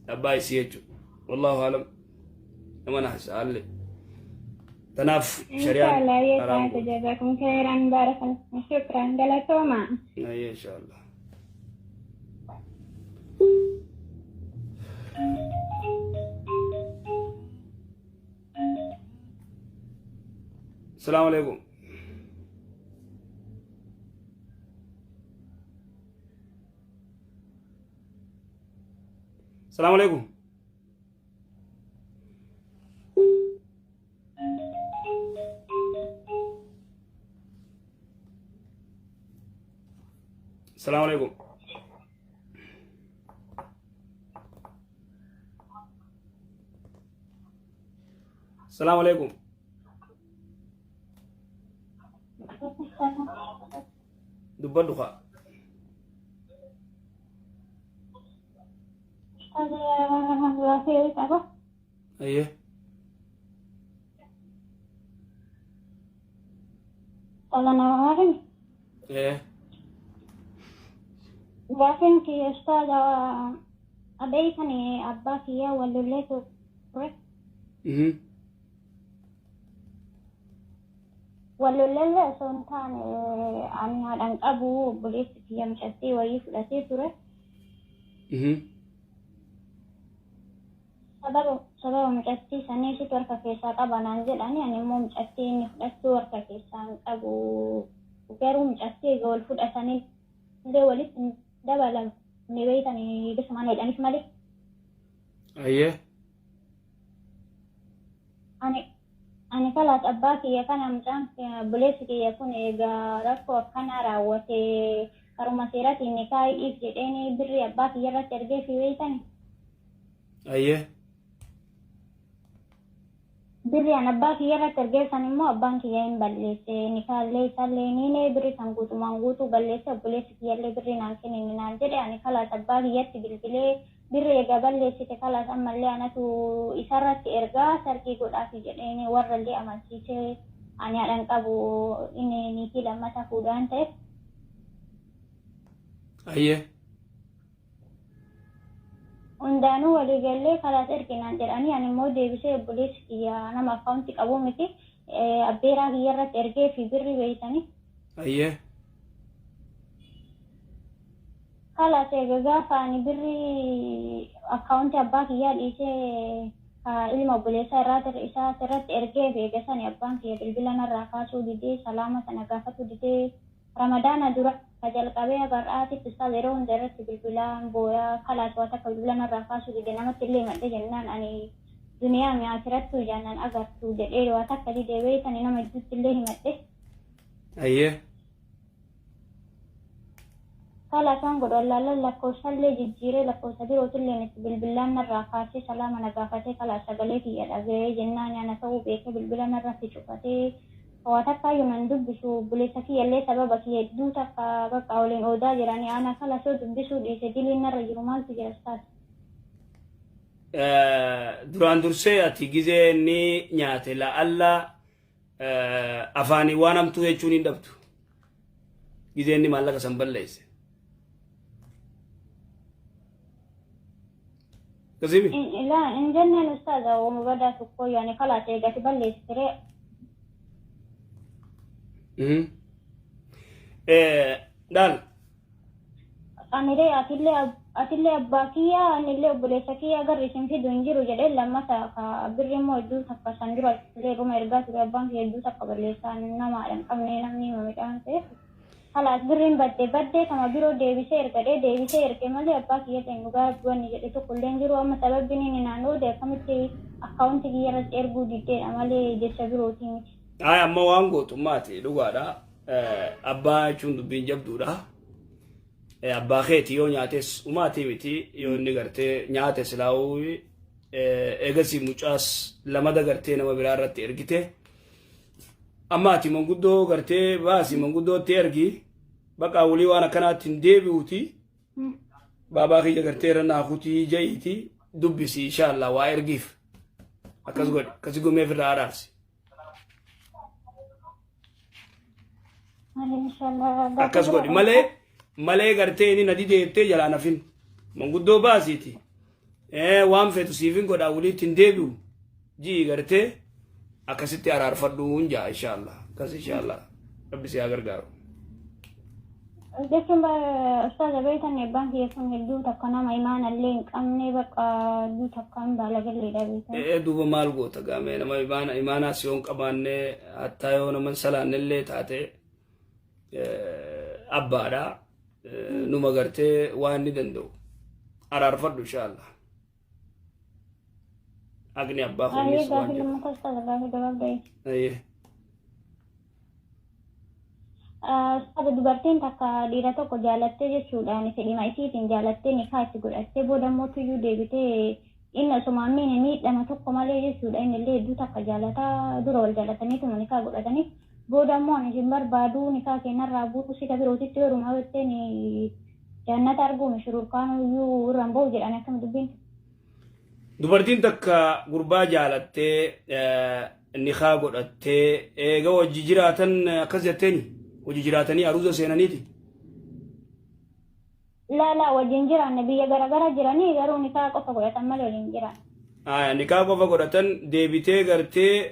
أباي سيجو والله أعلم أما نحس أعلم تناف شريعة إن شاء الله يسعد جزاكم خيرا بارك الله شكرا دلتوما أي إن شاء الله السلام عليكم السلام عليكم السلام عليكم السلام عليكم دبان دخا Gaaffii qaba. Ayyee. Dhala namaa fi gaafiin kiyya ustaaza abeeykan abbaa kiyyaa wal lollee ture. Wal lollee osoo hin taane ani haadhan qabu obboleessi kiyya mucattii wayii fudhatee ture. Sababa mucattii saniisitu harka keessaa qaba naan jedhani ani immoo mucattii inni fudhattuu harka keessaa hin qabu. Garuu mucattii egaa wal fudhatanii illee walitti hin dabalamne beeytanii bisumaan jedhaniif malee. Ayyee. Ani kalaas abbaa kiyya kana mucaan obboleessi kiyya kun egaa rakkoo akkanaa raawwatee karuma seeratiin nikaahiif jedheeni birrii abbaa kiyya irratti ergee fi beeytani. Ayyee. Birri an abbaa kiyya irratti ergeessan immoo abbaan kiyya hin balleesse nikaallee isaallee niinee birri kan guutumaan guutuu balleesse obboleessi kiyyallee birri naan kennini naan jedhe ani kalaas abbaa kiyyatti bilbilee birri egaa balleessite kalaas ammallee anatu isarratti ergaa sarkii godhaafi jedheeni warrallee amansiisee ani haadhan qabu inni niitii lammata fuudhaan ta'e. Ayyee. Hundaanuu waliigallee kalaas erginaan jedhanii ani immoo deebisee obboleessi kiyya nama akkaawunti qabu miti abbeeraa kiyya irratti ergee fi birri beeytanii. Ayyee. Kalaas egaa gaafa ani birri akkaawunti abbaa kiyyaa dhiisee ilma obboleessaa isaa irratti ergee beegasani abbaan kiyya bilbila narraa kaasuu didee salaama sana gaafatu didee ramadaana dura jalqabee agar'aatitti isaa yeroo hunda irratti bilbilaan booyaa kalaas waan akka bilbila narraa kaasuu dide namatti illee madde jennaan ani duniyaa mi'aatirattuu jaanan agartuu jedhee waan akka didee beeytani nama gidduutti illee himadhe. Ayyee. Kalaas waan godhu allaallan lakkoofsallee jijjiiree lakkoofsa birootillee itti bilbilaan narraa kaasee salaama na gaafatee kalaas sagalee kiyya dhaga'ee jennaan ana ta'uu beekee bilbila narratti cufatee waan akka yoon dubbisu obboleessa kiyyallee sababa kiyya hedduu takka bakka waliin odaa jiranii ana kalaas yoo dubbisuu dhiise diliin narra jiru maaltu jira ustaas. Duraan dursee ati gizee inni nyaate la'alla afaanii waan hamtuu jechuun hin dhabdu. Gizee inni maallaqa san balleesse. Kasimi? In jenneen ustaaza oomu badaa tokko yaani kalaas eegati balleessitiree. Dal. Anillee atillee abbaa kiyya anillee obboleessa kiyya agarri isin fidu hin jiru jedhee lammata birri immoo hedduu takka san dura illee ruma ergaa ture abbaan kiyya hedduu takka balleessaan namaadhaan qabnee namni midhaan ta'e. Kalaas birriin baddee kama biroo deebisee erge malee abbaa kiyya ta'e dhugaa du'anni jedhe tokko illee hin jiru amma sababbiin inni naannoo akkamitti akkaawunti kiyya irratti erguu diddeedha malee jecha birootii miti. Amma waan gootummaati dhugaadha. Abbaa jechuun dubbiin jabduudha. Abbaa keeti yoo nyaates umaatii miti yoo inni gartee nyaates laa'uu eegasii mucaas lamada gartee nama biraa irratti ergite. Ammaati manguddoo gartee baasii manguddootti ergi bakka walii waan akkanaatti hin deebi'uuti. Baabaa kiyya gartee irra naakutii ja'iiti dubbisi inshaallah waa ergiif. Akkas godhi akkasi gumeef irraa araarsi. Akkas godhi malee gartee inni nadi deettee jalaa nafin manguddoo baasiiti. Waan feetu siifin godhaa waliitti hin deebi'u ji'i gartee akkasitti araarfadhu hunjaa inshaallah akkas inshaallah rabbi si haa gargaaru. Jechuun ustaaza beektan abbaan kiyya kun hedduu takka nama imaanallee hin qabne bakka hedduu takkaan baalagalleedha beektan. Duuba maal goota gaamee nama imaanaas yoo hin qabaanne hattaa yoo nama salaannellee taate abbaadha numa gartee waan inni danda'u araarfadhu inshaallah. Agni abbaa kunis waan jiru. Ustaaza dubartiin takka dhiira tokko jaalattee jechuudhaan fedhima isiitiin jaalattee nikaa itti godhattee booda immoo tuyyuu deebitee inni osuma miidhama tokko malee jechuudha inni illee hedduu takka jaalataa dura wal jaalataniituma nikaa godhatanii booda immoo ani isin barbaadu nikaa keenyarraa buutu sita birootitti yeruma jetteen jannata arguun shururkaan iyyuu irraan bahu jedhanii akkam dubbiin. dubartiin takka gurbaa jaalattee nikaa godhattee eega wajji jiraatan akkas jetteeni wajji jiraatanii aruuza seenaniiti. La wajjin jiran biyya garagara jiranii garuu nikaa qofa godhatan malee waliin jiran. Nikaa qofa godhatan deebitee gartee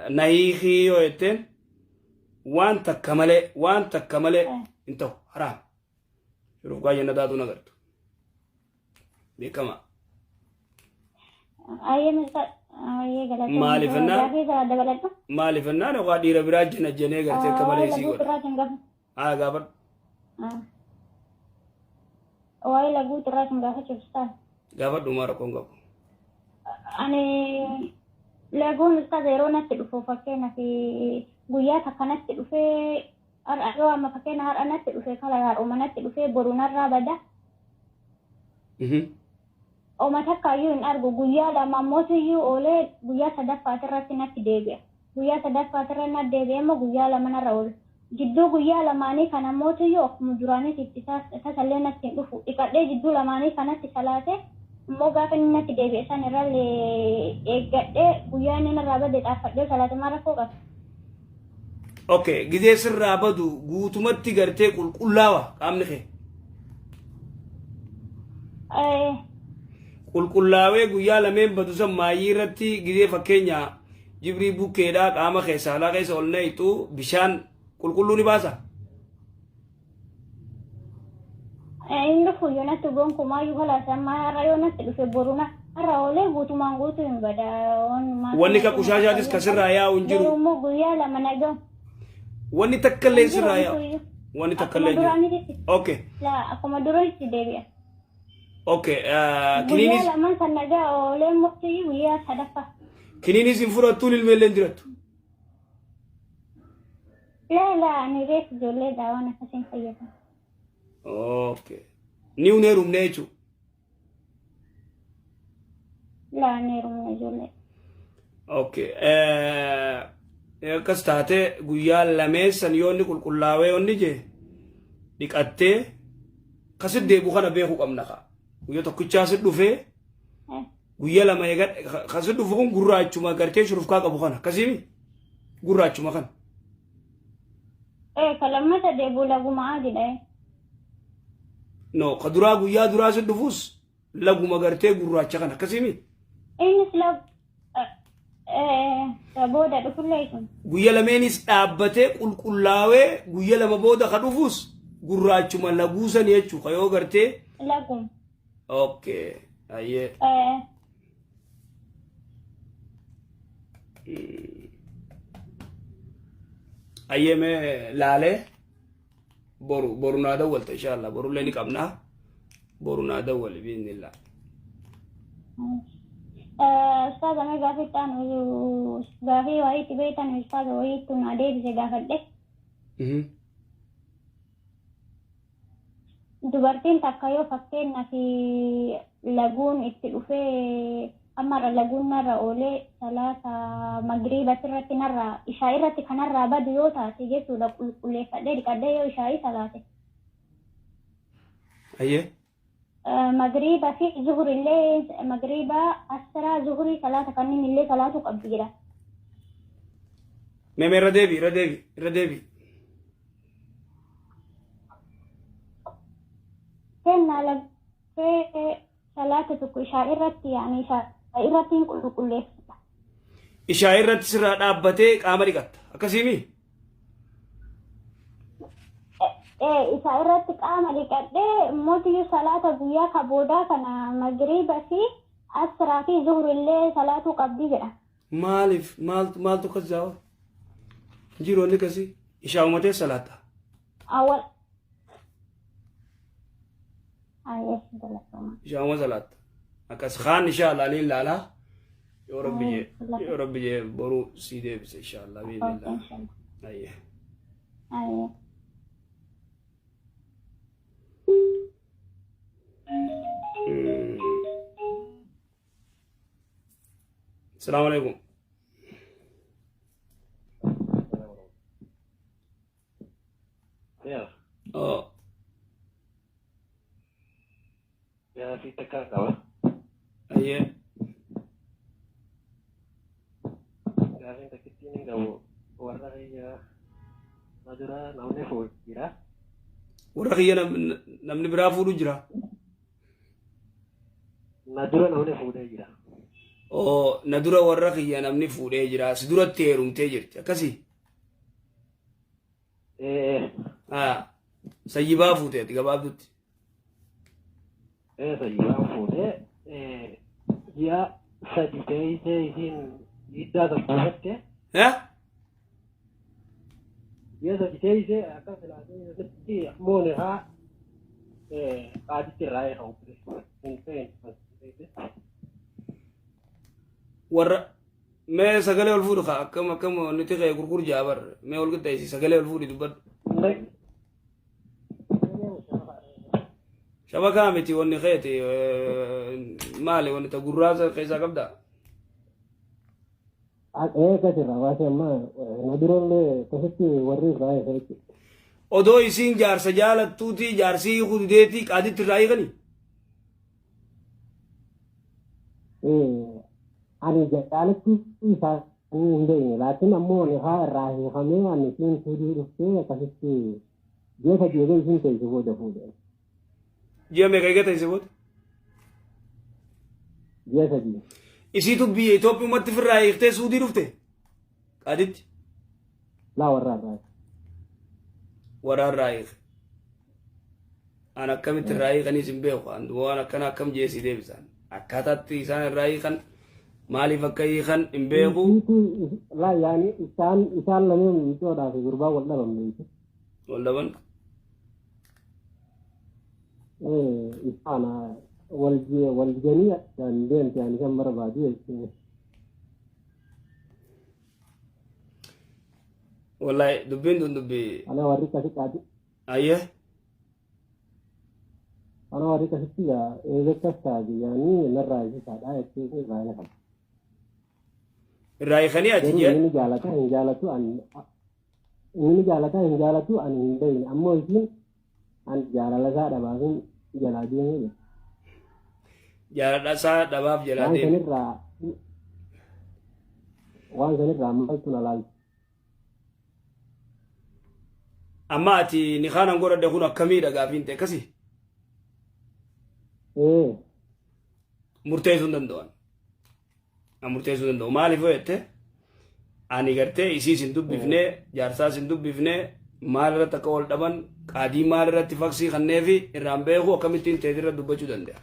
nahiikii yoo jetteen waan takka malee hin ta'u haraam. Yeroo baay'ee na taatu nagartu. Beekama. Maaliifannaan waa dhiira biraa jenajjenee gartee akka malee sii godha. Gaafadhu. Waa'ee laguu xirraa kan gaafachuuf ta'a. Gaafadhu maa rakkoon qabu. Ani laguun ustaaza yeroo natti dhufu fakkeenyaaf guyyaa takka natti dhufee yoo amma fakkeenya har'a natti dhufee kala har'uma natti dhufee boru narraa bada. Oma takkaayyuu hin argu guyyaa lama ammootiyyuu oolee guyyaa sadaffaatirratti natti deebi'a. Guyyaa sadaffaatirratti natti deebi'a immoo guyyaa lama narra oolu. Jidduu guyyaa lamaanii kan ammootiyyuu akkuma duraanii itti tasallee natti hin dhufu. Dhiqadhee jidduu lamaanii kanatti salaate immoo gaafa inni natti deebi'e san irrallee eeggadhee guyyaa inni narraa bade dhaaffadhee salaate maal rakkoo qaba. Okay, gizee sirraa badu guutumatti gartee qulqullaawa qaamni kee. Qulqullaawee guyyaa lameen badu san maayii irratti gizee fakkeenya jibrii bukkeedhaa qaama keessa alaa keessa ol neeytu bishaan qulqulluu ni baasa. Inni dhufu yoo natti gonkumaayyuu kalaasa ammaa har'a yoo natti dhufe boruna har'a oolee guutumaan guutuu hin bada. Wanni ka qushaashaatis ka sirraa yaa'u hin jiru. Immoo guyyaa lama nagam. Wanni takkallee sirraa yaa'u. Wanni takkallee jiru. Okay. Akkuma duraanitti deebi'a. Okay. Guyyaa lamaan kan nagaa oolee murtii guyyaa sadaffaa. Kiniinis hin fudhattuun ilmeellee hin jirattu. Ani reefu ijoollee daawwan akkasiin fayyadamu. Okay. Ni uneerumne jechuudha. Neerumne ijoollee. Okay. Akkas taatee guyyaa lameessan yoo inni qulqullaawee yoonni jee dhiqattee kasit deebu kana beekuu qabna kaa. Guyyaa tokkichaa sit dhufee guyyaa lama eegadhe kasit dhufu kun gurraachuma gartee shurufkaa qabu kana akkasiimi gurraachuma kana. Kalammata deebuu laguma aadidha. No, kaduraa guyyaa duraa sit dhufus laguma gartee gurraacha kana akkasiimi. Innis booda dhufullee sun. Guyyaa lameenis dhaabbatee qulqullaawee guyyaa lama booda ka dhufus gurraachuma laguusan jechuudha yoo gartee. Lagum. Okay. Ayyee. Ayyee mee laalee boru naa dawwalta inshallah borullee ni qabnaa boru naa dawwali biiznillah. Ustaaza mee gaafittaan gaafii wayiitti beektan ustaaza wayiitti na deebise gaafadhe. Dubartiin takka yoo fakkeenyaaf laguun itti dhufee ammarra laguun narra oolee salaata magriibatti irratti narra ishaa irratti kanarraa badu yoo taate jechuudha qulqulleeffadhee dhiqadhee yoo ishaa'ii salaate. Ayyee. Magriiba fi zuhurillee magriiba asraa zuhurii salaata kanneen illee salaatu qabdi jedha. Mee irra deebi. Kennaa lagee salaata tokko ishaa irratti yaani ishaa irratti hin qulqulleessita. Ishaa irratti sirraa dhaabbatee qaama dhiqatta akkasiimi. Isaa irratti qaama dhiqadhee mootiyyuu salaata guyyaa ka boodaa kana magriiba fi asraa fi zuhurillee salaatuu qabdi jedha. Maaliif maaltu akkas jaawa? Jiroonni akkasii ishaa uumatee salaata. Awwal. Ishaa uuma salaata. Akkas kaan inshallah aliin laalaa yoo rabbi jee boruu sii deebise inshallah biiznillah. Ayyee. السلام عليكم. يا يا في تكاكا Ayyee. Gaafiin takkittiin hin qabu warra kiyya na dura namni fuudhu jira. Warra kiyya namni biraa fuudhu jira. Na dura namni fuudhee jira. Oo na dura warra kiyya namni fuudhee jira. Si duratti heerumtee jirti. Akkasii. Sayyibaa fuuteeti gabaabdutti. Sayyibaan fuudhee ji'a sadi ta'ee isiin iddaa tokko irratti. Ji'a sadi ta'ee isee akka filaatee irratti moone haa qaaditti irraa eegamu. Warra mee sagalee ol fuudhu akkam nuti ka'e gurgur jaabar mee ol qixxeessi sagalee ol fuudhi dubbadhu. Shabakaa miti wanni ka'eeti maali wanni ta gurraasa keessaa qabdaa? Kasirraa baasee amma na durallee akkasitti warri irraa eegamu. Odoo isiin jaarsa jaalattuuti jaarsii hududeeti qaaditti irraa eeganii? Ani jaalatti isaa hin beekne laakiin ammoo haa irraa hiikamee ani isiin fuudhuu dhuftee akkasitti jeeta jeegee isiin teessu booda fuudhe. Ji'a meeqa eegata isa booda? Ji'a sadii. Isiitu biyya Itoophiyaatti firraa hiiktee suudii dhufte? Qaaditti? Laa warraarraa. Waraarraa hiike. An akkamitti irraa hiikaniis hin beeku. Waan akkana akkam jeesii deebisan. Akkaataatti isaan irraa hiikan maaliif akka hiikan hin beeku. Laa yaani isaan lameen miicoodhaa fi gurbaa wal dhaban beeku. Wal dhaban? Isaan wal janii kan deemte ani kan barbaadu jechuudha. Wallahi dubbiin tun dubbii. Ana warri kasi qaadi. Ayyee. Ana warri kasitti eegachas taati yaani narraa isiisaadha jechuudha irraa eegan. Irraa eeganii ati jee? Inni jaalata hin jaalatu ani hin beekne ammoo isiin ani jaalala isaa dhabaafin jalaa deemee. Jaalala isaa dhabaaf jalaa deemee. Waan sanirraa maaltu na laaltu. Amma ati ni khaanan godhadhe kun akkamiidha gaafiin ta'e akkasii? Murteessuu hin danda'an. Murteessuu hin danda'u. Maaliif jette? Ani gartee isiis hin dubbifnee jaarsaas hin dubbifnee maal irratti akka wal dhaban qaadii maal irratti faksii kannee fi irraan beeku akkamittiin ta'e irra dubbachuu danda'a.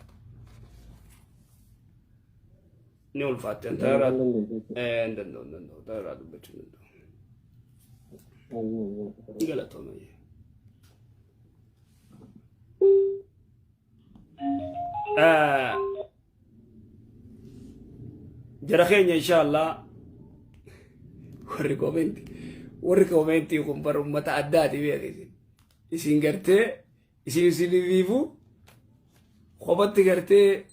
Ni ulfaatte. Hin danda'u. Ta'irraa dubbachuu hin danda'u. Galatoomee. Jara keenya inshallah warri koomeentii kun bara uummata addaati beekisi. Isin gartee isiniifu kophatti gartee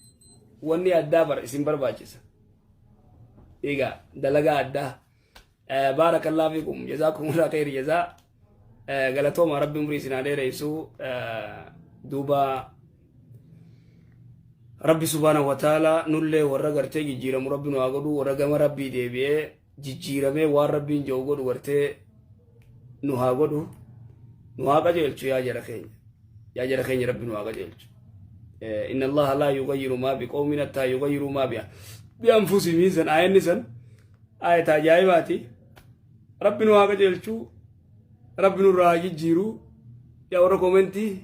wanni addaa bara isin barbaachisa. Egaa dalagaa addaa. بارك الله فيكم جزاكم الله خير جزاء قالتهم ربي مري سنادي رئيسو دوبا ربي سبحانه وتعالى نولي ورغرتي جيجيرم ربي نواغدو ورغم ربي ديبي جيجيرمي وار ربي نجوغدو ورتي نواغدو نواغا جيلچو يا جرخين ربي نواغا جيلچو إن الله لا يغير ما بقوم حتى يغيروا ما بأنفسهم ميزان آية نسان آية عجائباتي ربنا واقع جلشو ربنا راجي جيرو يا ورا كومنتي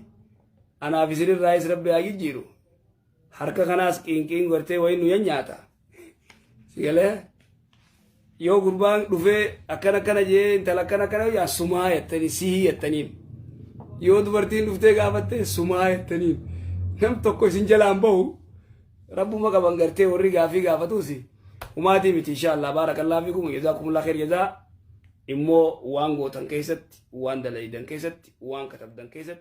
أنا في سر الرئيس ربي راجي جيرو حركة خناس كين ورتة وين نيانياتا سيله يو قربان رفع أكنا جه إنت لكنا يا سماية تاني سيه تاني يو دبرتين رفته قابته سماية تاني نم توكو سنجلا أمبو ربو ما كبان قرتة وري قافي قافتوسي وماتي متي إن شاء الله بارك الله فيكم جزاكم الله خير جزاء إمو وان غوتان كيست وان دلايدان كيست وان كتبدان كيست